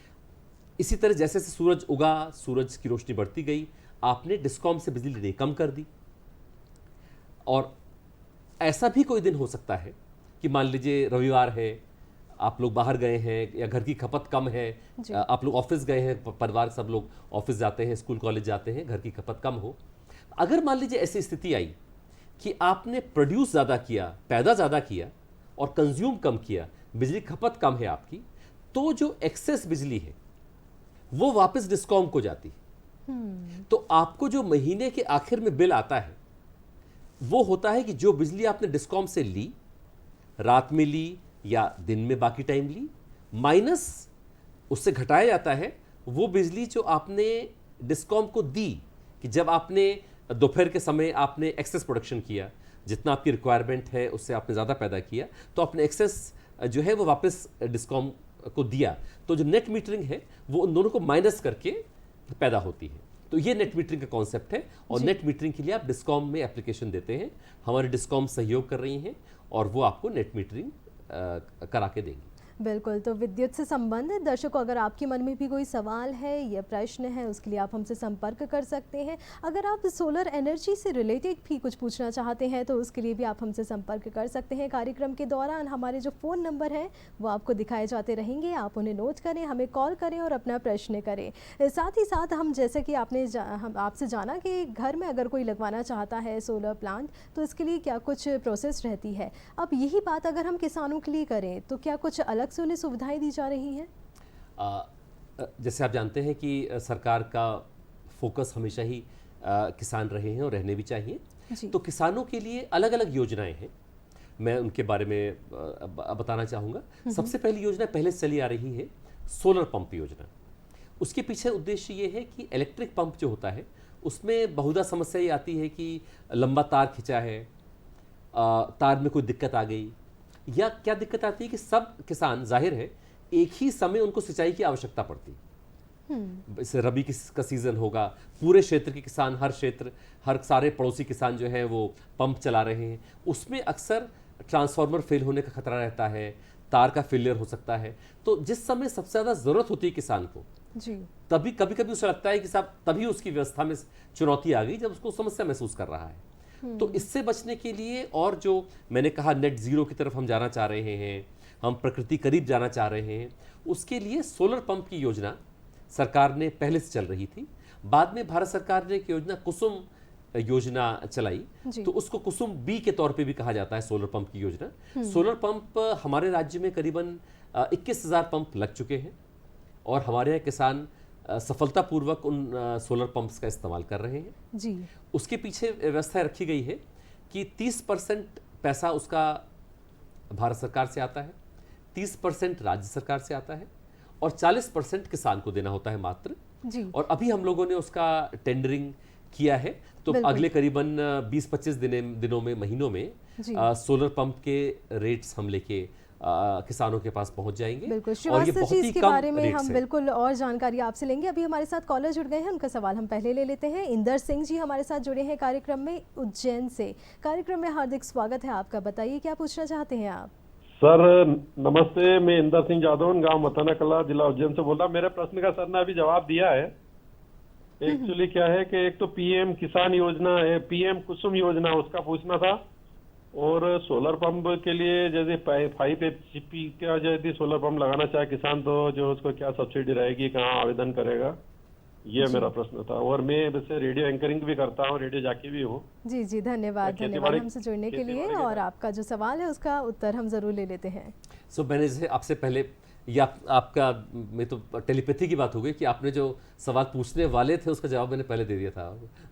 इसी तरह जैसे जैसे सूरज उगा, सूरज की रोशनी बढ़ती गई, आपने डिस्कॉम से बिजली लेनी कम कर दी। और ऐसा भी कोई दिन हो सकता है कि मान लीजिए रविवार है, आप लोग बाहर गए हैं या घर की खपत कम है, आप लोग ऑफिस गए हैं, परिवार सब लोग ऑफिस जाते हैं, स्कूल कॉलेज जाते हैं, घर की खपत कम हो। अगर मान लीजिए ऐसी स्थिति आई कि आपने प्रोड्यूस ज़्यादा किया, पैदा ज़्यादा किया और कंज्यूम कम किया, बिजली खपत कम है आपकी, तो जो एक्सेस बिजली है वो वापस डिस्कॉम को जाती है। तो आपको जो महीने के आखिर में बिल आता है वो होता है कि जो बिजली आपने डिस्कॉम से ली, रात में ली या दिन में बाकी टाइम ली, माइनस उससे घटाया जाता है वो बिजली जो आपने डिस्कॉम को दी, कि जब आपने दोपहर के समय आपने एक्सेस प्रोडक्शन किया, जितना आपकी रिक्वायरमेंट है उससे आपने ज़्यादा पैदा किया, तो आपने एक्सेस जो है वो वापस डिस्कॉम को दिया। तो जो नेट मीटरिंग है वो उन दोनों को माइनस करके पैदा होती है। तो ये नेट मीटरिंग का कॉन्सेप्ट है। और नेट मीटरिंग के लिए आप डिस्कॉम में एप्लीकेशन देते हैं, हमारी डिस्कॉम सहयोग कर रही हैं और वो आपको नेट मीटरिंग करा के देंगी। बिल्कुल। तो विद्युत से संबंधित दर्शकों, अगर आपके मन में भी कोई सवाल है या प्रश्न है, उसके लिए आप हमसे संपर्क कर सकते हैं। अगर आप सोलर एनर्जी से रिलेटेड भी कुछ पूछना चाहते हैं तो उसके लिए भी आप हमसे संपर्क कर सकते हैं। कार्यक्रम के दौरान हमारे जो फ़ोन नंबर हैं वो आपको दिखाए जाते रहेंगे, आप उन्हें नोट करें, हमें कॉल करें और अपना प्रश्न करें। साथ ही साथ हम जैसे कि हम आपसे जाना कि घर में अगर कोई लगवाना चाहता है सोलर प्लांट तो इसके लिए क्या कुछ प्रोसेस रहती है। अब यही बात अगर हम किसानों के लिए करें तो क्या कुछ अलग से उन्हें सुविधाएं दी जा रही हैं? जैसे आप जानते हैं कि सरकार का फोकस हमेशा ही किसान रहे हैं और रहने भी चाहिए। तो किसानों के लिए अलग अलग योजनाएं हैं, मैं उनके बारे में बताना चाहूँगा। सबसे पहली योजना पहले से चली आ रही है सोलर पंप योजना। उसके पीछे उद्देश्य ये है कि इलेक्ट्रिक पंप जो होता है उसमें बहुधा समस्या ये आती है कि लंबा तार खिंचा है, तार में कोई दिक्कत आ गई, या क्या दिक्कत आती है कि सब किसान, जाहिर है एक ही समय उनको सिंचाई की आवश्यकता पड़ती। जैसे रबी का सीजन होगा, पूरे क्षेत्र के किसान, हर सारे पड़ोसी किसान जो हैं वो पंप चला रहे हैं, उसमें अक्सर ट्रांसफार्मर फेल होने का खतरा रहता है, तार का फेलियर हो सकता है। तो जिस समय सबसे ज़्यादा ज़रूरत होती है किसान को जी, तभी कभी कभी उसे लगता है कि साहब तभी उसकी व्यवस्था में चुनौती आ गई जब उसको समस्या महसूस कर रहा है। तो इससे बचने के लिए, और जो मैंने कहा नेट ज़ीरो की तरफ हम जाना चाह रहे हैं, हम प्रकृति करीब जाना चाह रहे हैं, उसके लिए सोलर पंप की योजना सरकार ने पहले से चल रही थी। बाद में भारत सरकार ने एक योजना कुसुम योजना चलाई, तो उसको कुसुम बी के तौर पे भी कहा जाता है सोलर पंप की योजना। सोलर पंप हमारे राज्य में करीबन 21,000 पंप लग चुके हैं और हमारे यहाँ किसान सफलतापूर्वक उन सोलर पंप्स का इस्तेमाल कर रहे हैं जी। उसके पीछे व्यवस्था रखी गई है कि 30% पैसा उसका भारत सरकार से आता है, 30% राज्य सरकार से आता है और 40% किसान को देना होता है मात्र जी। और अभी हम लोगों ने उसका टेंडरिंग किया है, तो अगले करीबन 20-25 दिनों में, महीनों में सोलर पंप के रेट्स हम लेके किसानों के पास पहुंच जाएंगे। बिल्कुल, और ये बहुत ही इसके बारे में हम बिल्कुल और जानकारी आपसे लेंगे। अभी हमारे साथ कॉलर जुड़ गए हैं, उनका सवाल हम पहले ले लेते हैं। इंदर सिंह जी हमारे साथ जुड़े हैं कार्यक्रम में उज्जैन से। कार्यक्रम में हार्दिक स्वागत है आपका, बताइए क्या पूछना चाहते हैं आप? सर नमस्ते, मैं इंदर सिंह जादौन, गांव मताना कला, जिला उज्जैन से बोल रहा हूँ। मेरे प्रश्न का सर ने अभी जवाब दिया है। एक्चुअली क्या है कि एक तो पीएम किसान योजना है, पीएम कुसुम योजना, उसका पूछना था। और सोलर पंप के लिए जैसे 5 HP का यदि सोलर पंप लगाना चाहे किसान तो जो उसको क्या सब्सिडी रहेगी, कहाँ आवेदन करेगा? ये मेरा प्रश्न था। और मैं वैसे रेडियो एंकरिंग भी करता हूँ, रेडियो जाकी भी हूँ। जी जी, धन्यवाद खेती धन्यवाद बाड़ी- हमसे जुड़ने के खेती लिए। बाड़ी के और बारे- आपका जो सवाल है उसका उत्तर हम ज़रूर ले लेते हैं। सो मैंने जैसे आपसे पहले या आपका में तो टेलीपैथी की बात हो गई कि आपने जो सवाल पूछने वाले थे उसका जवाब मैंने पहले दे दिया था।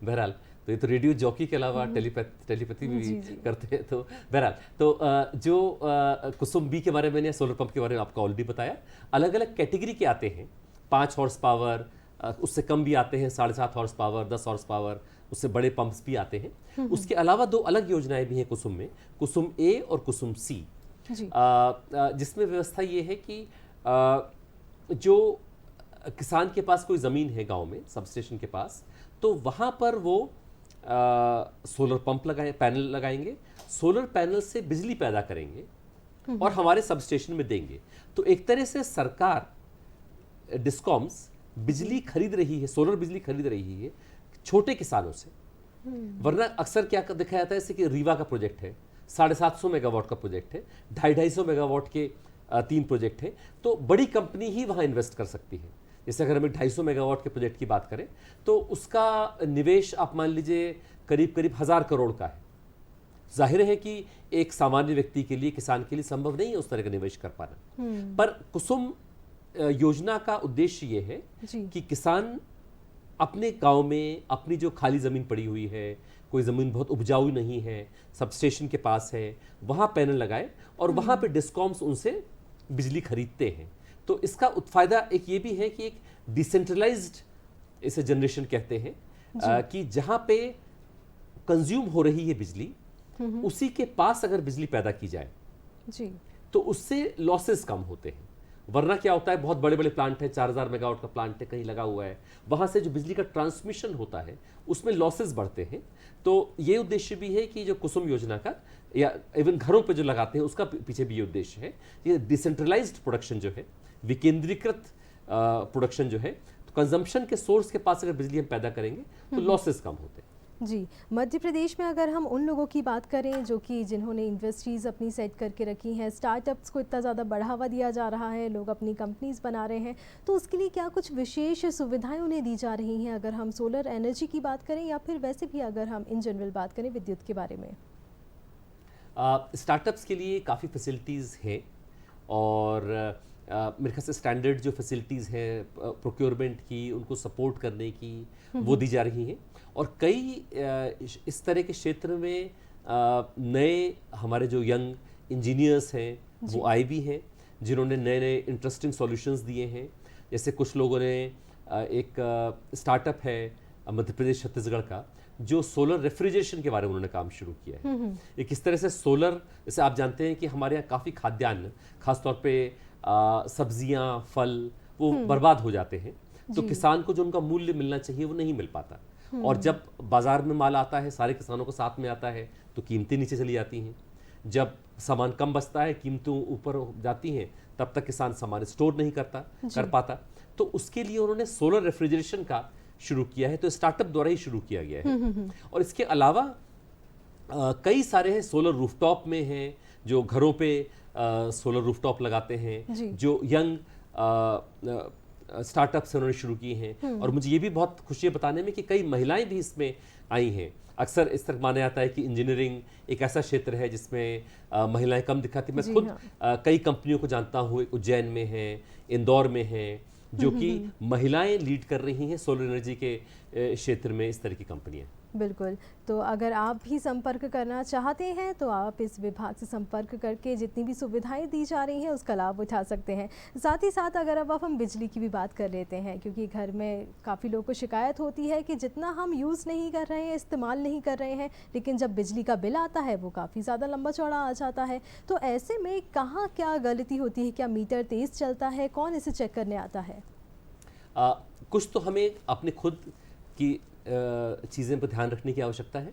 बहरहाल तो ये तो रेडियो जॉकी के अलावा टेलीपैथी भी जी, जी। करते हैं। तो बहरहाल तो जो कुसुम बी के बारे में या सोलर पंप के बारे में आपको ऑलरेडी बताया। अलग अलग कैटेगरी के आते हैं, 5 हॉर्स पावर, उससे कम भी आते हैं, 7.5 हॉर्स पावर, 10 हॉर्स पावर, उससे बड़े पंप्स भी आते हैं। उसके अलावा 2 अलग योजनाएं भी हैं कुसुम में, कुसुम ए और कुसुम सी, जी जिसमें व्यवस्था ये है कि जो किसान के पास कोई ज़मीन है गांव में सब स्टेशन के पास, तो वहाँ पर वो सोलर पंप पैनल लगाएंगे, सोलर पैनल से बिजली पैदा करेंगे और हमारे सब स्टेशन में देंगे। तो एक तरह से सरकार डिस्कॉम्स बिजली खरीद रही है, सोलर बिजली खरीद रही है छोटे किसानों से। वरना अक्सर क्या देखा जाता है, जैसे कि रीवा का प्रोजेक्ट है, 750 मेगावाट का प्रोजेक्ट है, 250 मेगावाट के 3 प्रोजेक्ट है, तो बड़ी कंपनी ही वहाँ इन्वेस्ट कर सकती है। जैसे अगर हमें 250 मेगावाट के प्रोजेक्ट की बात करें तो उसका निवेश आप मान लीजिए करीब करीब 1000 करोड़ का है। जाहिर है कि एक सामान्य व्यक्ति के लिए, किसान के लिए संभव नहीं है उस तरह का निवेश कर पाना। पर कुसुम योजना का उद्देश्य ये है जी। कि किसान अपने गांव में अपनी जो खाली ज़मीन पड़ी हुई है, कोई ज़मीन बहुत उपजाऊ नहीं है, सब स्टेशन के पास है, वहाँ पैनल लगाए और वहाँ पे डिस्कॉम्स उनसे बिजली खरीदते हैं। तो इसका फ़ायदा एक ये भी है कि एक डिसेंट्रलाइज्ड इसे जनरेशन कहते हैं, कि जहाँ पे कंज्यूम हो रही है बिजली, उसी के पास अगर बिजली पैदा की जाए जी तो उससे लॉसेस कम होते हैं। वरना क्या होता है, बहुत बड़े बड़े प्लांट है, 4000 मेगावाट का प्लांट है, कहीं लगा हुआ है, वहाँ से जो बिजली का ट्रांसमिशन होता है उसमें लॉसेस बढ़ते हैं। तो ये उद्देश्य भी है कि जो कुसुम योजना का, या इवन घरों पे जो लगाते हैं उसका पीछे भी ये उद्देश्य है, ये डिसेंट्रलाइज्ड प्रोडक्शन जो है, विकेंद्रीकृत प्रोडक्शन जो है, तो कंजम्पशन के सोर्स के पास अगर बिजली हम पैदा करेंगे तो लॉसेस कम होते हैं। जी। मध्य प्रदेश में अगर हम उन लोगों की बात करें जो कि जिन्होंने इंडस्ट्रीज़ अपनी सेट करके रखी हैं, स्टार्टअप्स को इतना ज़्यादा बढ़ावा दिया जा रहा है, लोग अपनी कंपनीज बना रहे हैं, तो उसके लिए क्या कुछ विशेष सुविधाएं उन्हें दी जा रही हैं, अगर हम सोलर एनर्जी की बात करें या फिर वैसे भी अगर हम इन जनरल बात करें विद्युत के बारे में? स्टार्टअप्स के लिए काफ़ी फैसिलिटीज़ हैं और मेरे ख्याल से स्टैंडर्ड जो फैसिलिटीज़ हैं प्रोक्योरमेंट की, उनको सपोर्ट करने की, वो दी जा रही हैं। और कई इस तरह के क्षेत्र में नए हमारे जो यंग इंजीनियर्स हैं वो आए भी हैं, जिन्होंने नए नए इंटरेस्टिंग सॉल्यूशंस दिए हैं। जैसे कुछ लोगों ने एक स्टार्टअप है मध्य प्रदेश छत्तीसगढ़ का, जो सोलर रेफ्रिजरेशन के बारे में उन्होंने काम शुरू किया है। ये किस तरह से सोलर, जैसे आप जानते हैं कि हमारे यहाँ काफ़ी खाद्यान्न, खासतौर पे सब्जियां, फल, वो बर्बाद हो जाते हैं, तो किसान को जो उनका मूल्य मिलना चाहिए वो नहीं मिल पाता। और जब बाजार में माल आता है, सारे किसानों को साथ में आता है, तो कीमतें नीचे चली जाती हैं। जब सामान कम बचता है, कीमतें ऊपर जाती हैं, तब तक किसान सामान स्टोर नहीं कर पाता। तो उसके लिए उन्होंने सोलर रेफ्रिजरेशन का शुरू किया है, तो स्टार्टअप द्वारा ही शुरू किया गया है। और इसके अलावा कई सारे हैं, सोलर रूफटॉप में हैं, जो घरों पे सोलर रूफटॉप लगाते हैं, जो यंग स्टार्टअप्स उन्होंने शुरू किए हैं। और मुझे ये भी बहुत खुशी है बताने में कि कई महिलाएं भी इसमें आई हैं। अक्सर इस तरह माना जाता है कि इंजीनियरिंग एक ऐसा क्षेत्र है जिसमें महिलाएं कम दिखाती। मैं खुद कई कंपनियों को जानता हूँ, उज्जैन में है, इंदौर में है, जो कि महिलाएं लीड कर रही हैं सोलर एनर्जी के क्षेत्र में, इस तरह की कंपनियां। बिल्कुल। तो अगर आप भी संपर्क करना चाहते हैं तो आप इस विभाग से संपर्क करके जितनी भी सुविधाएं दी जा रही हैं उसका लाभ उठा सकते हैं। साथ ही साथ अगर अब हम बिजली की भी बात कर लेते हैं, क्योंकि घर में काफ़ी लोगों को शिकायत होती है कि जितना हम यूज़ नहीं कर रहे हैं, इस्तेमाल नहीं कर रहे हैं, लेकिन जब बिजली का बिल आता है वो काफ़ी ज़्यादा लंबा चौड़ा आ जाता है। तो ऐसे में कहाँ क्या गलती होती है? क्या मीटर तेज़ चलता है? कौन इसे चेक करने आता है? कुछ तो हमें अपने खुद की चीज़ें पर ध्यान रखने की आवश्यकता है।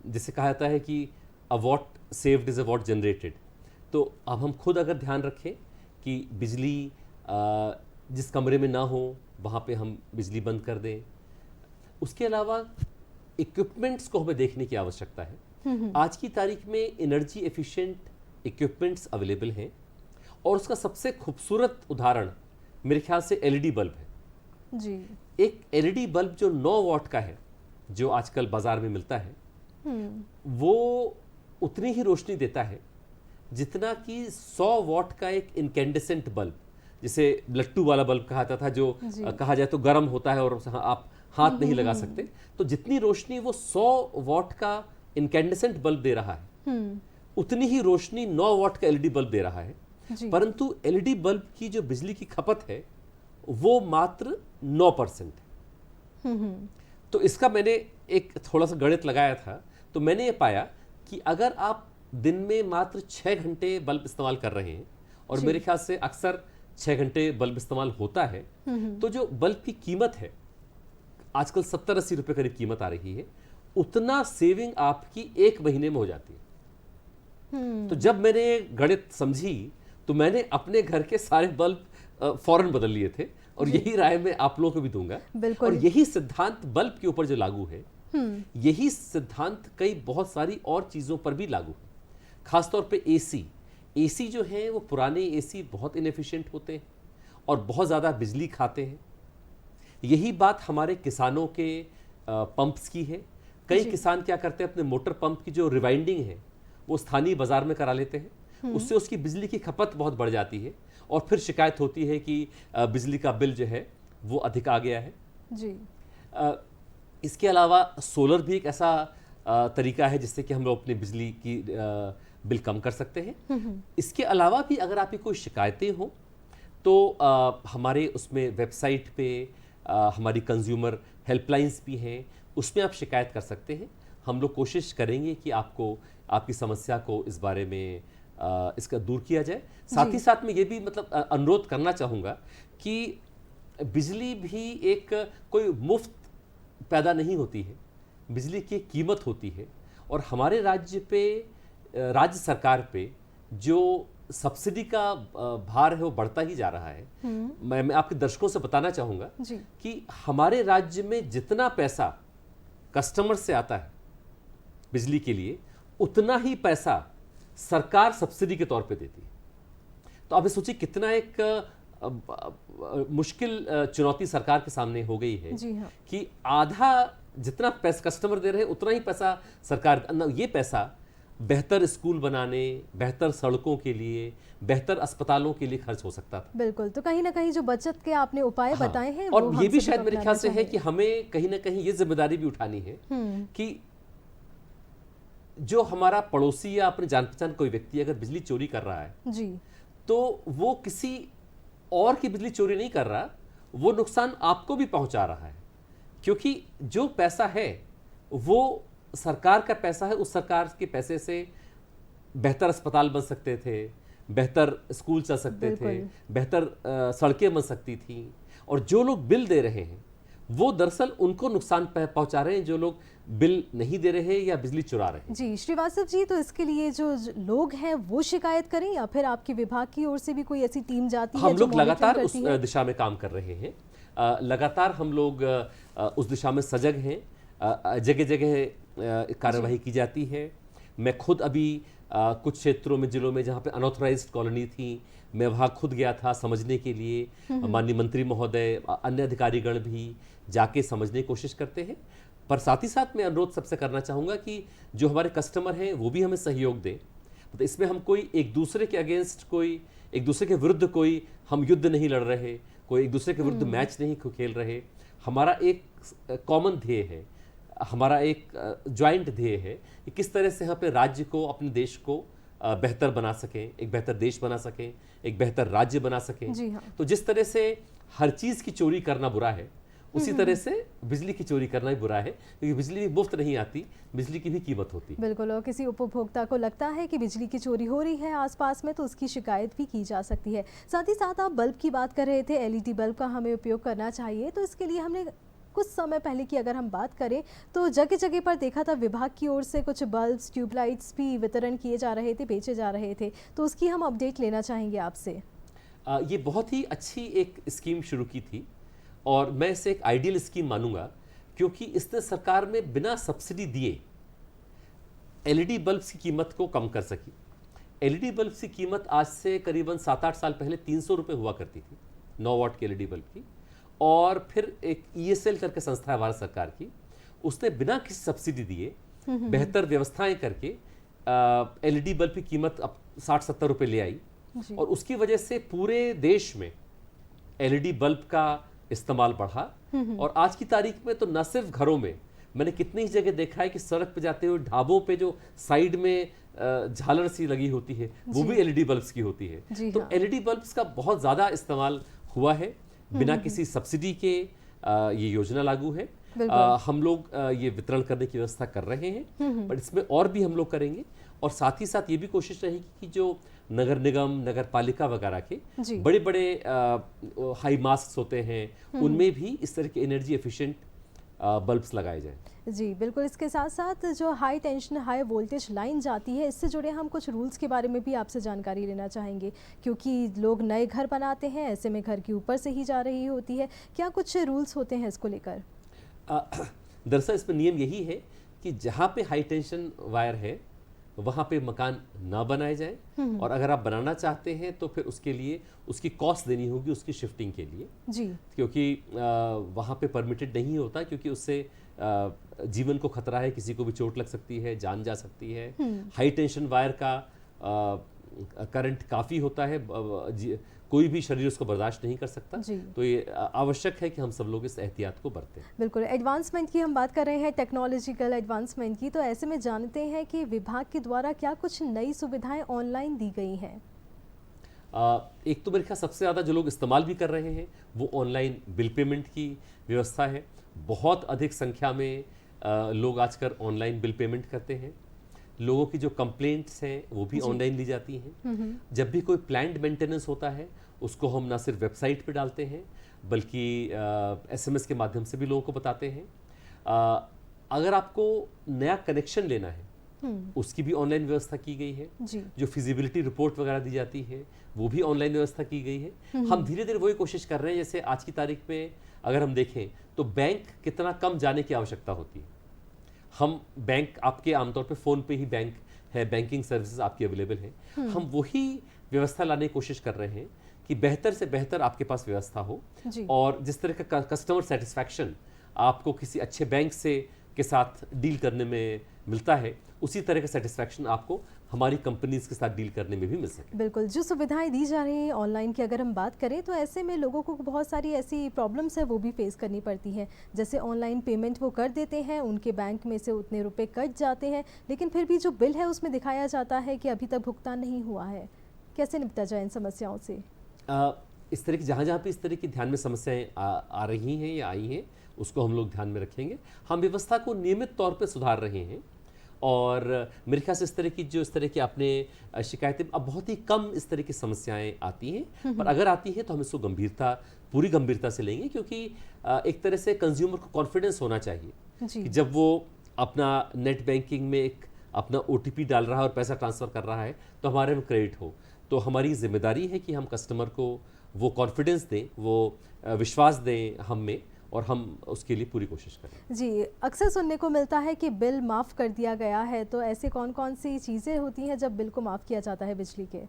जिसे कहा जाता है कि a what saved is a what generated. तो अब हम खुद अगर ध्यान रखें कि बिजली जिस कमरे में ना हो वहाँ पे हम बिजली बंद कर दें। उसके अलावा इक्विपमेंट्स को हमें देखने की आवश्यकता है। आज की तारीख में एनर्जी एफिशिएंट इक्विपमेंट्स अवेलेबल हैं और उसका सबसे खूबसूरत उदाहरण मेरे ख्याल से एलईडी बल्ब है। जी। एक एलईडी बल्ब जो 9 वॉट का है, जो आजकल बाजार में मिलता है, वो उतनी ही रोशनी देता है जितना कि 100 वॉट का एक इनकेंडेसेंट बल्ब, जिसे लट्टू वाला बल्ब कहा जाता था, जो कहा जाए तो गर्म होता है और आप हाथ नहीं लगा सकते। तो जितनी रोशनी वो 100 वॉट का इनकेंडेसेंट बल्ब दे रहा है, उतनी ही रोशनी 9 वॉट का एलईडी बल्ब दे रहा है। परंतु एलईडी बल्ब की जो बिजली की खपत है वो मात्र 9% है। तो इसका मैंने एक थोड़ा सा गणित लगाया था, तो मैंने ये पाया कि अगर आप दिन में मात्र 6 घंटे बल्ब इस्तेमाल कर रहे हैं, और मेरे ख्याल से अक्सर 6 घंटे बल्ब इस्तेमाल होता है, तो जो बल्ब की कीमत है आजकल 70-80 रुपए करीब कीमत आ रही है, उतना सेविंग आपकी 1 महीने में हो जाती है। तो जब मैंने गणित समझी तो मैंने अपने घर के सारे बल्ब फौरन बदल लिए थे, और यही राय मैं आप लोगों को भी दूंगा। और यही सिद्धांत बल्ब के ऊपर जो लागू है, यही सिद्धांत कई बहुत सारी और चीजों पर भी लागू है। खासतौर पे एसी जो है वो पुराने एसी बहुत इनएफिशिएंट होते हैं और बहुत ज़्यादा बिजली खाते हैं। यही बात हमारे किसानों के पंप्स की है। कई किसान क्या करते हैं, अपने मोटर पंप की जो रिवाइंडिंग है वो स्थानीय बाजार में करा लेते हैं, उससे उसकी बिजली की खपत बहुत बढ़ जाती है, और फिर शिकायत होती है कि बिजली का बिल जो है वो अधिक आ गया है जी। इसके अलावा सोलर भी एक ऐसा तरीका है जिससे कि हम लोग अपनी बिजली की बिल कम कर सकते हैं। इसके अलावा भी अगर आपकी कोई शिकायतें हो तो हमारे उसमें वेबसाइट पे हमारी कंज्यूमर हेल्पलाइंस भी हैं, उसमें आप शिकायत कर सकते हैं। हम लोग कोशिश करेंगे कि आपको आपकी समस्या को इस बारे में इसका दूर किया जाए। साथ ही साथ में ये भी मतलब अनुरोध करना चाहूँगा कि बिजली भी एक कोई मुफ्त पैदा नहीं होती है, बिजली की कीमत होती है, और हमारे राज्य सरकार पे जो सब्सिडी का भार है वो बढ़ता ही जा रहा है। मैं आपके दर्शकों से बताना चाहूँगा कि हमारे राज्य में जितना पैसा कस्टमर से आता है बिजली के लिए, उतना ही पैसा सरकार सब्सिडी के तौर पे देती है। तो आप सोचिए कितना एक मुश्किल चुनौती सरकार के सामने हो गई है कि आधा जितना पैसा कस्टमर दे रहे हैं उतना ही पैसा सरकार, ये पैसा बेहतर स्कूल बनाने, बेहतर सड़कों के लिए, बेहतर अस्पतालों के लिए खर्च हो सकता था। बिल्कुल, तो कहीं ना कहीं जो बचत के आपने उपाय बताए हैं, और ये भी शायद मेरे ख्याल से है कि हमें कहीं ना कहीं ये जिम्मेदारी भी उठानी है कि जो हमारा पड़ोसी या अपने जान पहचान कोई व्यक्ति अगर बिजली चोरी कर रहा है जी, तो वो किसी और की बिजली चोरी नहीं कर रहा, वो नुकसान आपको भी पहुंचा रहा है, क्योंकि जो पैसा है वो सरकार का पैसा है। उस सरकार के पैसे से बेहतर अस्पताल बन सकते थे, बेहतर स्कूल चल सकते थे, बेहतर सड़कें बन सकती थी, और जो लोग बिल दे रहे हैं वो दरअसल उनको नुकसान पहुंचा रहे हैं, जो लोग बिल नहीं दे रहे हैं या बिजली चुरा रहे हैं। जी श्रीवास्तव जी, तो इसके लिए जो लोग हैं वो शिकायत करें या फिर आपके विभाग की ओर से भी कोई ऐसी टीम जाती है? हम लोग लगातार उस दिशा में काम कर रहे हैं, लगातार हम लोग उस दिशा में सजग हैं, जगह जगह कार्यवाही की जाती है। मैं खुद अभी कुछ क्षेत्रों में, जिलों में जहाँ पे अनऑथराइज्ड कॉलोनी थी, मैं वहाँ खुद गया था समझने के लिए। माननीय मंत्री महोदय, अन्य अधिकारीगण भी जाके समझने की कोशिश करते हैं। पर साथ ही साथ मैं अनुरोध सबसे करना चाहूँगा कि जो हमारे कस्टमर हैं वो भी हमें सहयोग दें। तो इसमें हम कोई एक दूसरे के अगेंस्ट, कोई एक दूसरे के विरुद्ध कोई हम युद्ध नहीं लड़ रहे, कोई एक दूसरे के विरुद्ध मैच नहीं खेल रहे। हमारा एक कॉमन ध्येय है, हमारा एक ज्वाइंट ध्येय है कि किस तरह से हम अपने राज्य को, अपने देश को बेहतर बना सकें, एक बेहतर देश बना सकें, एक बेहतर राज्य बना सकें। तो जिस तरह से हर चीज़ की चोरी करना बुरा है, उसी तरह से बिजली की चोरी करना ही बुरा है, क्योंकि बिजली भी मुफ्त नहीं आती, बिजली की भी कीमत होती है। बिल्कुल, और किसी उपभोक्ता को लगता है कि बिजली की चोरी हो रही है आसपास में, तो उसकी शिकायत भी की जा सकती है। साथ ही साथ आप बल्ब की बात कर रहे थे, एलईडी बल्ब का हमें उपयोग करना चाहिए, तो इसके लिए हमने कुछ समय पहले की अगर हम बात करें तो जगह जगह पर देखा था विभाग की ओर से कुछ बल्ब्स, ट्यूबलाइट्स भी वितरण किए जा रहे थे, बेचे जा रहे थे, तो उसकी हम अपडेट लेना चाहेंगे आपसे। ये बहुत ही अच्छी एक स्कीम शुरू की थी और मैं इसे एक आइडियल स्कीम मानूंगा, क्योंकि इसने सरकार में बिना सब्सिडी दिए एलईडी बल्ब्स की कीमत को कम कर सकी। एलईडी बल्ब्स की कीमत आज से करीबन 7-8 साल पहले 300 रुपये हुआ करती थी, 9 वाट के एलईडी बल्ब की, और फिर एक ESL करके संस्था है भारत सरकार की, उसने बिना किसी सब्सिडी दिए बेहतर व्यवस्थाएं करके LED बल्ब की कीमत अब 60-70 रुपए ले आई, जी। और उसकी वजह से पूरे देश में LED बल्ब का इस्तेमाल बढ़ा। और आज की तारीख में तो न सिर्फ घरों में, मैंने कितनी ही जगह देखा है कि सड़क पे जाते हुए ढाबों पे जो साइड में झालर सी लगी होती है वो भी LED बल्ब्स की होती है। जी तो हाँ। LED बल्ब्स का बहुत ज़्यादा इस्तेमाल हुआ है, बिना किसी सब्सिडी के ये योजना लागू है। हम लोग ये वितरण करने की व्यवस्था कर रहे हैं, पर इसमें और भी हम लोग करेंगे। और साथ ही साथ ये भी कोशिश रहेगी कि जो नगर निगम, नगर पालिका वगैरह के जी। बड़े बड़े हाई मास्क होते हैं, उनमें भी इस तरह के एनर्जी एफिशिएंट बल्ब्स लगाए जाएं। जी बिल्कुल, इसके साथ साथ जो high tension high voltage line जाती है, इससे जुड़े हम कुछ रूल्स के बारे में भी आपसे जानकारी लेना चाहेंगे, क्योंकि लोग नए घर बनाते हैं, ऐसे में घर के ऊपर से ही जा रही होती है। क्या कुछ रूल्स होते हैं इसको लेकर? दरअसल इसमें नियम यही है कि जहाँ पे हाई टेंशन वायर है वहाँ पे मकान ना बनाए जाए, और अगर आप बनाना चाहते हैं तो फिर उसके लिए उसकी कॉस्ट देनी होगी उसकी शिफ्टिंग के लिए जी। क्योंकि वहाँ पे परमिटेड नहीं होता, क्योंकि उससे जीवन को खतरा है, किसी को भी चोट लग सकती है, जान जा सकती है। हाई टेंशन वायर का करंट काफ़ी होता है, कोई भी शरीर उसको बर्दाश्त नहीं कर सकता। जी। तो ये आवश्यक है कि हम सब लोग इस एहतियात को बरतें। बिल्कुल, एडवांसमेंट की हम बात कर रहे हैं, टेक्नोलॉजिकल एडवांसमेंट की, तो ऐसे में जानते हैं कि विभाग के द्वारा क्या कुछ नई सुविधाएं ऑनलाइन दी गई हैं? एक तो मेरे ख्याल सबसे ज़्यादा जो लोग इस्तेमाल भी कर रहे हैं वो ऑनलाइन बिल पेमेंट की व्यवस्था है। बहुत अधिक संख्या में लोग आजकल ऑनलाइन बिल पेमेंट करते हैं। लोगों की जो कंप्लेंट्स हैं वो भी ऑनलाइन ली जाती हैं। जब भी कोई प्लान्ड मेंटेनेंस होता है उसको हम ना सिर्फ वेबसाइट पे डालते हैं बल्कि SMS के माध्यम से भी लोगों को बताते हैं। अगर आपको नया कनेक्शन लेना है उसकी भी ऑनलाइन व्यवस्था की गई है। जी। जो फिजिबिलिटी रिपोर्ट वगैरह दी जाती है वो भी ऑनलाइन व्यवस्था की गई है। हम धीरे धीरे वही कोशिश कर रहे हैं, जैसे आज की तारीख में अगर हम देखें तो बैंक कितना कम जाने की आवश्यकता होती है। हम बैंक, आपके आमतौर पे फ़ोन पे ही बैंक है, बैंकिंग सर्विसेज आपकी अवेलेबल हैं। हम वही व्यवस्था लाने की कोशिश कर रहे हैं कि बेहतर से बेहतर आपके पास व्यवस्था हो। जी। और जिस तरह का कस्टमर सेटिस्फैक्शन आपको किसी अच्छे बैंक से के साथ डील करने में मिलता है, उसी तरह का सेटिस्फैक्शन आपको हमारी कंपनीज के साथ डील करने में भी मिल सके। बिल्कुल, जो सुविधाएं दी जा रही हैं ऑनलाइन की अगर हम बात करें तो ऐसे में लोगों को बहुत सारी ऐसी प्रॉब्लम्स है वो भी फेस करनी पड़ती हैं। जैसे ऑनलाइन पेमेंट वो कर देते हैं, उनके बैंक में से उतने रुपए कट जाते हैं, लेकिन फिर भी जो बिल है उसमें दिखाया जाता है कि अभी तक भुगतान नहीं हुआ है। कैसे निपटा जाए इन समस्याओं से? इस तरह की जहाँ जहाँ पे इस तरह की ध्यान में समस्याएं आ रही हैं या आई हैं उसको हम लोग ध्यान में रखेंगे। हम व्यवस्था को नियमित तौर पे सुधार रहे हैं और मेरे ख्याल से इस तरह की आपने शिकायतें, अब बहुत ही कम इस तरह की समस्याएं आती हैं, पर अगर आती है तो हम इसको पूरी गंभीरता से लेंगे, क्योंकि एक तरह से कंज्यूमर को कॉन्फिडेंस होना चाहिए जी। कि जब वो अपना नेट बैंकिंग में एक अपना OTP डाल रहा है और पैसा ट्रांसफ़र कर रहा है तो हमारे में क्रेडिट हो। तो हमारी जिम्मेदारी है कि हम कस्टमर को वो कॉन्फिडेंस दें, वो विश्वास दें हम में, और हम उसके लिए पूरी कोशिश करें। जी, अक्सर सुनने को मिलता है कि बिल माफ़ कर दिया गया है, तो ऐसे कौन कौन सी चीज़ें होती हैं जब बिल को माफ़ किया जाता है बिजली के?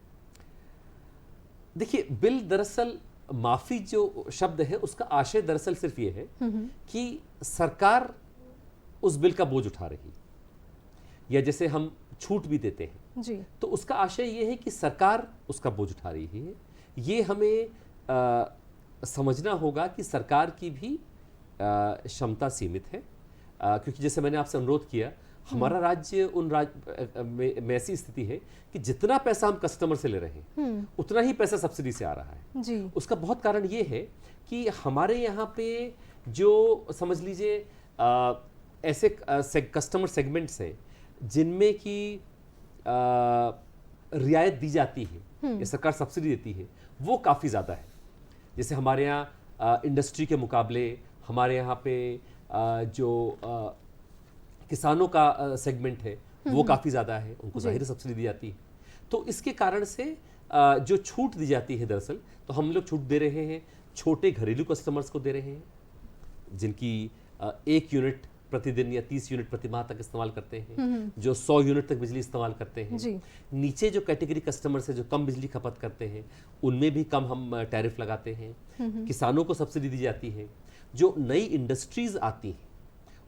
देखिए, बिल दरअसल माफ़ी जो शब्द है उसका आशय दरअसल सिर्फ ये है कि सरकार उस बिल का बोझ उठा रही, या जैसे हम छूट भी देते हैं जी। तो उसका आशय ये है कि सरकार उसका बोझ उठा रही है। ये हमें समझना होगा कि सरकार की भी क्षमता सीमित है, क्योंकि जैसे मैंने आपसे अनुरोध किया, हमारा राज्य में ऐसी स्थिति है कि जितना पैसा हम कस्टमर से ले रहे हैं उतना ही पैसा सब्सिडी से आ रहा है। जी। उसका बहुत कारण ये है कि हमारे यहाँ पे जो समझ लीजिए ऐसे कस्टमर सेगमेंट्स हैं जिनमें की रियायत दी जाती है या सरकार सब्सिडी देती है, वो काफ़ी ज़्यादा है। जैसे हमारे यहाँ इंडस्ट्री के मुकाबले हमारे यहाँ पे जो किसानों का सेगमेंट है वो काफ़ी ज़्यादा है, उनको ज़ाहिर सब्सिडी दी जाती है। तो इसके कारण से जो छूट दी जाती है दरअसल, तो हम लोग छूट दे रहे हैं छोटे घरेलू कस्टमर्स को दे रहे हैं जिनकी 1 यूनिट प्रतिदिन या 30 यूनिट प्रति माह तक इस्तेमाल करते हैं, जो 100 यूनिट तक बिजली इस्तेमाल करते हैं। जी। नीचे जो कैटेगरी कस्टमर्स है जो कम बिजली खपत करते हैं, उनमें भी कम हम टैरिफ लगाते हैं। किसानों को सब्सिडी दी जाती है। जो नई इंडस्ट्रीज आती हैं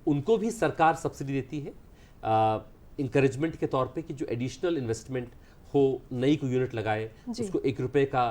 उनको भी सरकार सब्सिडी देती है इंकरेजमेंट के तौर पे कि जो एडिशनल इन्वेस्टमेंट हो, नई कोई यूनिट लगाए, उसको 1 रुपये का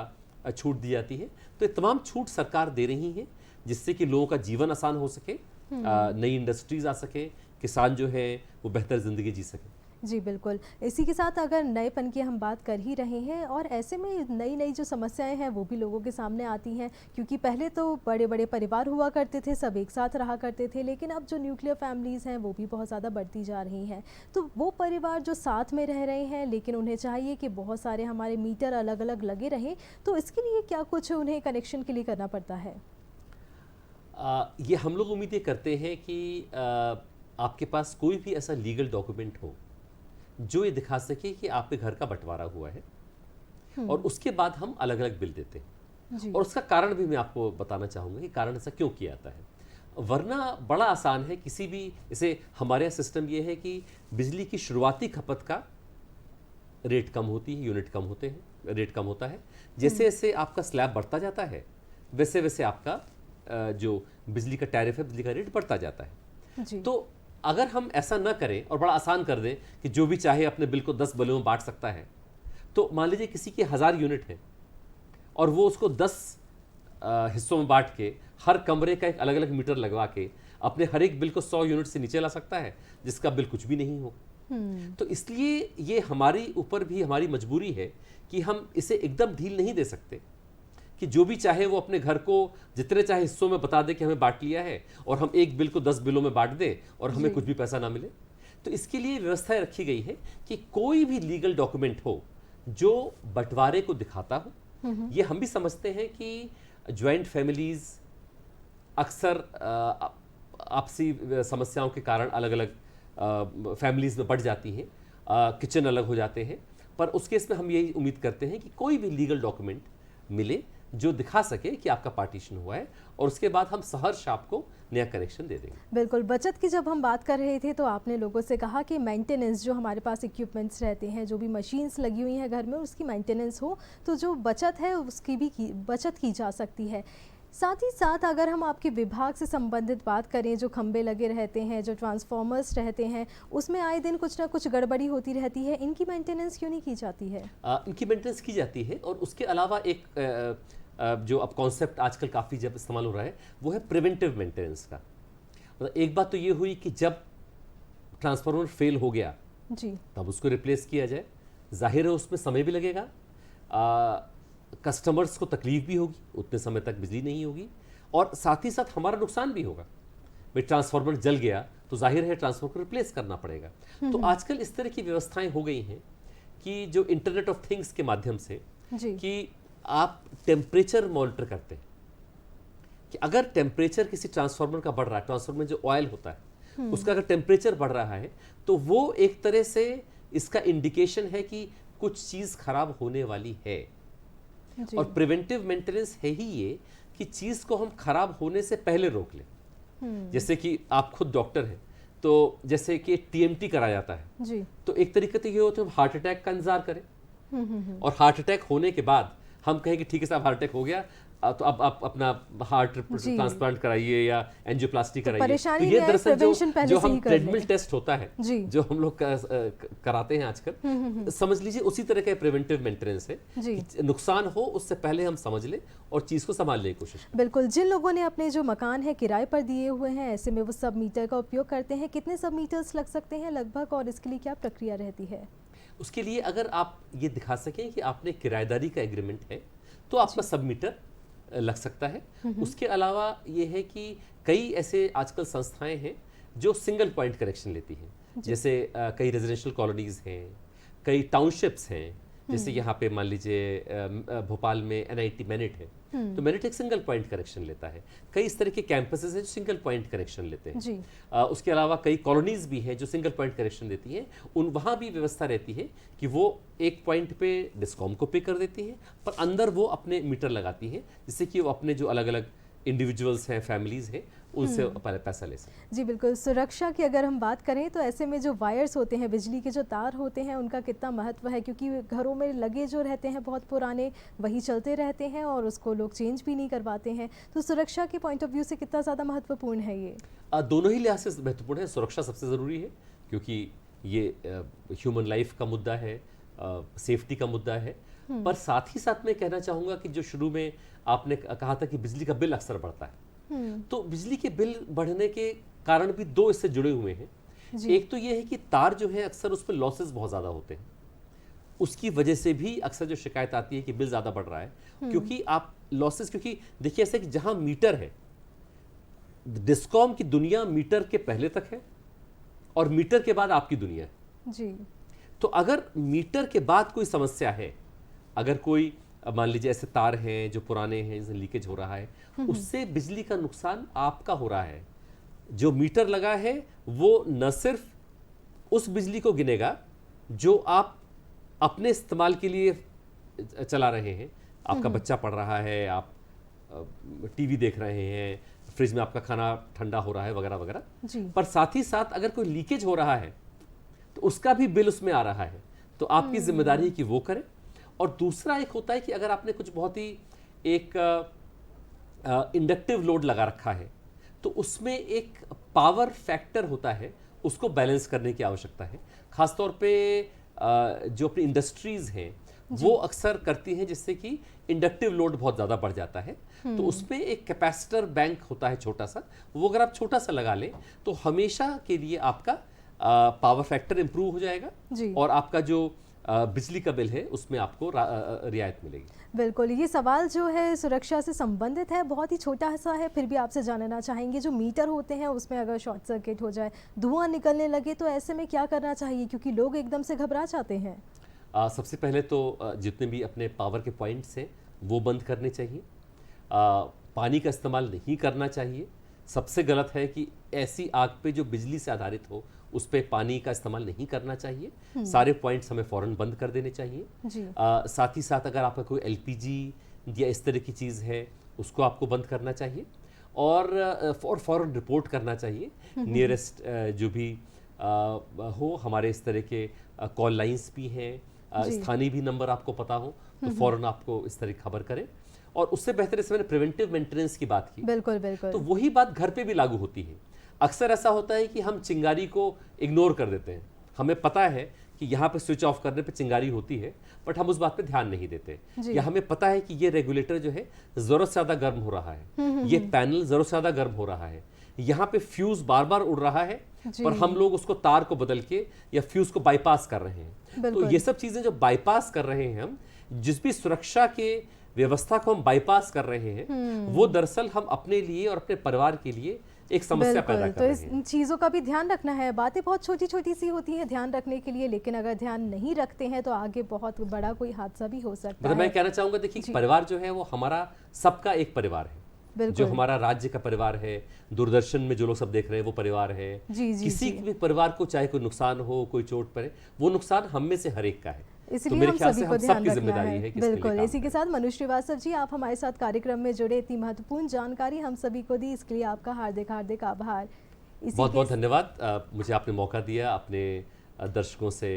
छूट दी जाती है। तो ये तमाम छूट सरकार दे रही है जिससे कि लोगों का जीवन आसान हो सके, नई इंडस्ट्रीज आ सके, किसान जो है वो बेहतर ज़िंदगी जी सके। जी बिल्कुल। इसी के साथ अगर नएपन की हम बात कर ही रहे हैं और ऐसे में नई नई जो समस्याएं हैं वो भी लोगों के सामने आती हैं, क्योंकि पहले तो बड़े बड़े परिवार हुआ करते थे, सब एक साथ रहा करते थे, लेकिन अब जो न्यूक्लियर फैमिलीज़ हैं वो भी बहुत ज़्यादा बढ़ती जा रही हैं। तो वो परिवार जो साथ में रह रहे हैं लेकिन उन्हें चाहिए कि बहुत सारे हमारे मीटर अलग अलग लगे रहें, तो इसके लिए क्या कुछ उन्हें कनेक्शन के लिए करना पड़ता है? ये हम लोग उम्मीद करते हैं कि आपके पास कोई भी ऐसा लीगल डॉक्यूमेंट हो जो ये दिखा सके कि आपके घर का बंटवारा हुआ है, और उसके बाद हम अलग अलग बिल देते हैं। और उसका कारण भी मैं आपको बताना चाहूँगा कि कारण ऐसा क्यों किया जाता है। वरना बड़ा आसान है, किसी भी जैसे हमारे यहाँ सिस्टम ये है कि बिजली की शुरुआती खपत का रेट कम होती है, यूनिट कम होते हैं, रेट कम होता है। जैसे जैसे आपका स्लैब बढ़ता जाता है वैसे वैसे आपका जो बिजली का टैरिफ है, बिजली का रेट बढ़ता जाता है। जी। तो अगर हम ऐसा न करें और बड़ा आसान कर दें कि जो भी चाहे अपने बिल को 10 बिलों में बांट सकता है, तो मान लीजिए किसी की 1000 यूनिट है और वो उसको 10 हिस्सों में बांट के हर कमरे का एक अलग अलग मीटर लगवा के अपने हर एक बिल को 100 यूनिट से नीचे ला सकता है, जिसका बिल कुछ भी नहीं हो। तो इसलिए ये हमारी ऊपर भी हमारी मजबूरी है कि हम इसे एकदम ढील नहीं दे सकते कि जो भी चाहे वो अपने घर को जितने चाहे हिस्सों में बता दे कि हमें बांट लिया है, और हम एक बिल को 10 बिलों में बांट दें और हमें कुछ भी पैसा ना मिले। तो इसके लिए व्यवस्था रखी गई है कि कोई भी लीगल डॉक्यूमेंट हो जो बंटवारे को दिखाता हो। ये हम भी समझते हैं कि ज्वाइंट फैमिलीज अक्सर आपसी समस्याओं के कारण अलग अलग फैमिलीज में बढ़ जाती हैं, किचन अलग हो जाते हैं, पर उस केस में हम यही उम्मीद करते हैं कि कोई भी लीगल डॉक्यूमेंट मिले जो दिखा सके कि आपका पार्टीशन हुआ है, और उसके बाद हम सहर्ष आपको नया कनेक्शन दे देंगे। बिल्कुल। बचत की जब हम बात कर रहे थे तो आपने लोगों से कहा कि मेंटेनेंस, जो हमारे पास इक्विपमेंट्स रहते हैं, जो भी मशीन्स लगी हुई हैं घर में, उसकी मेंटेनेंस हो तो जो बचत है उसकी भी बचत की जा सकती है। साथ ही साथ अगर हम आपके विभाग से संबंधित बात करें, जो खंबे लगे रहते हैं, जो ट्रांसफार्मर्स रहते हैं, उसमें आए दिन कुछ ना कुछ गड़बड़ी होती रहती है, इनकी मेंटेनेंस क्यों नहीं की जाती है? इनकी मेंटेनेंस की जाती है, और उसके अलावा एक जो अब कॉन्सेप्ट आजकल काफ़ी जब इस्तेमाल हो रहा है वो है प्रिवेंटिव मेंटेनेंस का। मतलब एक बात तो ये हुई कि जब ट्रांसफार्मर फेल हो गया जी, तब उसको रिप्लेस किया जाए। जाहिर है उसमें समय भी लगेगा, कस्टमर्स को तकलीफ भी होगी, उतने समय तक बिजली नहीं होगी, और साथ ही साथ हमारा नुकसान भी होगा। भाई ट्रांसफार्मर जल गया तो जाहिर है ट्रांसफार्मर को रिप्लेस करना पड़ेगा। तो आजकल इस तरह की व्यवस्थाएं हो गई हैं कि जो इंटरनेट ऑफ थिंग्स के माध्यम से जी। कि आप टेम्परेचर मॉनिटर करते हैं कि अगर टेम्परेचर किसी ट्रांसफार्मर का बढ़ रहा है, ट्रांसफार्मर में जो ऑयल होता है उसका अगर टेम्परेचर बढ़ रहा है, तो वो एक तरह से इसका इंडिकेशन है कि कुछ चीज़ खराब होने वाली है। जी। और प्रिवेंटिव मेंटेनेंस है ही ये कि चीज़ को हम खराब होने से पहले रोक लें। जैसे कि आप खुद डॉक्टर हैं, तो जैसे कि TMT कराया जाता है, जी। तो एक तरीके से ये होता है हार्ट अटैक का इंतजार करें, और हार्ट अटैक होने के बाद हम कहें कि ठीक है साहब हार्ट अटैक हो गया, तो अब आप अपना हार्ट ट्रांसप्लांट कराइए या एंजियोप्लास्टी कराइए। परेशानी तो ये नहीं है, दरअसल prevention पहले जो से ही हम कर ट्रेडमिल लें। टेस्ट होता है जी। जो हम लोग कराते हैं आजकल, समझ लीजिए उसी तरह का प्रिवेंटिव मेंटेनेंस है जी। कि नुकसान हो उससे पहले हम समझ लें और चीज़ को संभालने की कोशिश करें। बिल्कुल। जिन लोगों ने अपने जो मकान है किराए पर दिए हुए हैं, ऐसे में वो सब मीटर का उपयोग करते हैं, कितने सब मीटर्स लग सकते हैं लगभग, और इसके लिए क्या प्रक्रिया रहती है? उसके लिए अगर आप ये दिखा सकें कि आपने किराएदारी का एग्रीमेंट है तो आपका सब मीटर लग सकता है। उसके अलावा ये है कि कई ऐसे आजकल संस्थाएं हैं जो सिंगल पॉइंट कनेक्शन लेती हैं, जैसे कई रेजिडेंशियल कॉलोनीज हैं, कई टाउनशिप्स हैं, जैसे यहाँ पे मान लीजिए भोपाल में NIT मैनेट है, तो मैनेट एक सिंगल पॉइंट कनेक्शन लेता है। कई इस तरह के कैंपसेस हैं जो सिंगल पॉइंट कनेक्शन लेते हैं। जी। उसके अलावा कई कॉलोनीज भी हैं जो सिंगल पॉइंट कनेक्शन देती हैं, वहाँ भी व्यवस्था रहती है कि वो एक पॉइंट पे डिस्कॉम को पे कर देती हैं, पर अंदर वो अपने मीटर लगाती हैं, जिससे कि वो अपने जो अलग अलग इंडिविजुअल्स हैं, फैमिलीज हैं, उनसे पहले पैसा ले सकते। जी बिल्कुल। सुरक्षा की अगर हम बात करें तो ऐसे में जो वायर्स होते हैं, बिजली के जो तार होते हैं, उनका कितना महत्व है, क्योंकि घरों में लगे जो रहते हैं बहुत पुराने, वही चलते रहते हैं और उसको लोग चेंज भी नहीं करवाते हैं। तो सुरक्षा के पॉइंट ऑफ व्यू से कितना ज़्यादा महत्वपूर्ण है ये? दोनों ही लिहाज से महत्वपूर्ण है। सुरक्षा सबसे ज़रूरी है क्योंकि ये ह्यूमन लाइफ का मुद्दा है, सेफ्टी का मुद्दा है। पर साथ ही साथ मैं कहना चाहूँगा कि जो शुरू में आपने कहा था कि बिजली का बिल अक्सर बढ़ता है, तो बिजली के बिल बढ़ने के कारण भी दो इससे जुड़े हुए हैं। एक तो ये है कि तार जो है अक्सर उस पर लॉसेस बहुत ज़्यादा होते हैं, उसकी वजह से भी अक्सर जो शिकायत आती है कि बिल ज़्यादा बढ़ रहा है, क्योंकि आप लॉसेस, क्योंकि देखिए ऐसे कि जहाँ मीटर है, डिस्कॉम की दुनिया मीटर के पहले तक है और मीटर के बाद आपकी दुनिया है जी। तो अगर मीटर के बाद कोई समस्या है, अगर कोई मान लीजिए ऐसे तार हैं जो पुराने हैं, जिससे लीकेज हो रहा है, उससे बिजली का नुकसान आपका हो रहा है। जो मीटर लगा है वो न सिर्फ उस बिजली को गिनेगा जो आप अपने इस्तेमाल के लिए चला रहे हैं, आपका बच्चा पढ़ रहा है, आप टीवी देख रहे हैं, फ्रिज में आपका खाना ठंडा हो रहा है, वगैरह वगैरह, पर साथ ही साथ अगर कोई लीकेज हो रहा है तो उसका भी बिल उसमें आ रहा है। तो आपकी जिम्मेदारी है कि वो करें। और दूसरा एक होता है कि अगर आपने कुछ बहुत ही एक इंडक्टिव लोड लगा रखा है तो उसमें एक पावर फैक्टर होता है, उसको बैलेंस करने की आवश्यकता है। खासतौर पे जो अपनी इंडस्ट्रीज हैं वो अक्सर करती हैं जिससे कि इंडक्टिव लोड बहुत ज़्यादा बढ़ जाता है, तो उसमें एक कैपेसिटर बैंक होता है छोटा सा, वो अगर आप छोटा सा लगा लें तो हमेशा के लिए आपका पावर फैक्टर इंप्रूव हो जाएगा और आपका जो बिजली का बिल है उसमें आपको रियायत मिलेगी। बिल्कुल। ये सवाल जो है सुरक्षा से संबंधित है, बहुत ही छोटा सा है, फिर भी आपसे जानना चाहेंगे, जो मीटर होते हैं उसमें अगर शॉर्ट सर्किट हो जाए, धुआं निकलने लगे, तो ऐसे में क्या करना चाहिए, क्योंकि लोग एकदम से घबरा जाते हैं? सबसे पहले तो जितने भी अपने पावर के पॉइंट्स हैं वो बंद करने चाहिए। पानी का इस्तेमाल नहीं करना चाहिए। सबसे गलत है कि ऐसी आग पे जो बिजली से आधारित हो उस पर पानी का इस्तेमाल नहीं करना चाहिए। सारे पॉइंट्स हमें फ़ौरन बंद कर देने चाहिए। साथ ही साथ अगर आपका कोई एलपीजी या इस तरह की चीज़ है उसको आपको बंद करना चाहिए और फ़ौरन रिपोर्ट करना चाहिए नियरेस्ट जो भी हो। हमारे इस तरह के कॉल लाइंस भी हैं, स्थानीय भी नंबर आपको पता हो तो फ़ौरन आपको इस तरह खबर करें। और उससे बेहतर जैसे मैंने प्रिवेंटिव मेंटेनेंस की बात की, बिल्कुल बिल्कुल, तो वही बात घर पे भी लागू होती है। अक्सर ऐसा होता है कि हम चिंगारी को इग्नोर कर देते हैं। हमें पता है कि यहाँ पे स्विच ऑफ करने पे चिंगारी होती है, बट हम उस बात पे ध्यान नहीं देते। या हमें पता है कि ये रेगुलेटर जो है ज़रूरत से ज़्यादा गर्म हो रहा है, ये पैनल ज़रूरत से ज़्यादा गर्म हो रहा है, यहाँ पे फ्यूज बार बार उड़ रहा है, पर हम लोग उसको तार को बदल के या फ्यूज को बाईपास कर रहे हैं। तो ये सब चीज़ें जो बाईपास कर रहे हैं हम, जिस भी सुरक्षा के व्यवस्था को हम बाईपास कर रहे हैं, वो दरअसल हम अपने लिए और अपने परिवार के लिए एक समस्या पैदा कर रहे हैं। तो इस चीज़ों का भी ध्यान रखना है। बातें बहुत छोटी छोटी सी होती हैं ध्यान रखने के लिए, लेकिन अगर ध्यान नहीं रखते हैं तो आगे बहुत बड़ा कोई हादसा भी हो सकता है। मैं कहना चाहूँगा, देखिए परिवार जो है वो हमारा सबका एक परिवार है। जो हमारा राज्य का परिवार है, दूरदर्शन में जो लोग सब देख रहे हैं वो परिवार है। किसी भी परिवार को चाहे कोई नुकसान हो, कोई चोट पड़े, वो नुकसान हम में से हर एक का है। इसलिए हम सभी को ध्यान रखना है। कि बिल्कुल। इसी के साथ मनुष श्रीवास्तव जी, आप हमारे साथ कार्यक्रम में जुड़े, इतनी महत्वपूर्ण जानकारी हम सभी को दी, इसके लिए आपका हार्दिक हार्दिक आभार। बहुत बहुत धन्यवाद। मुझे आपने मौका दिया अपने दर्शकों से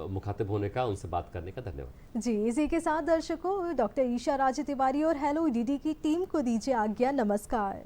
मुखातिब होने का, उनसे बात करने का। धन्यवाद जी। इसी के साथ दर्शकों, डॉक्टर ईशा राजे तिवारी और हेलो डीडी की टीम को दीजिए आज्ञा। नमस्कार।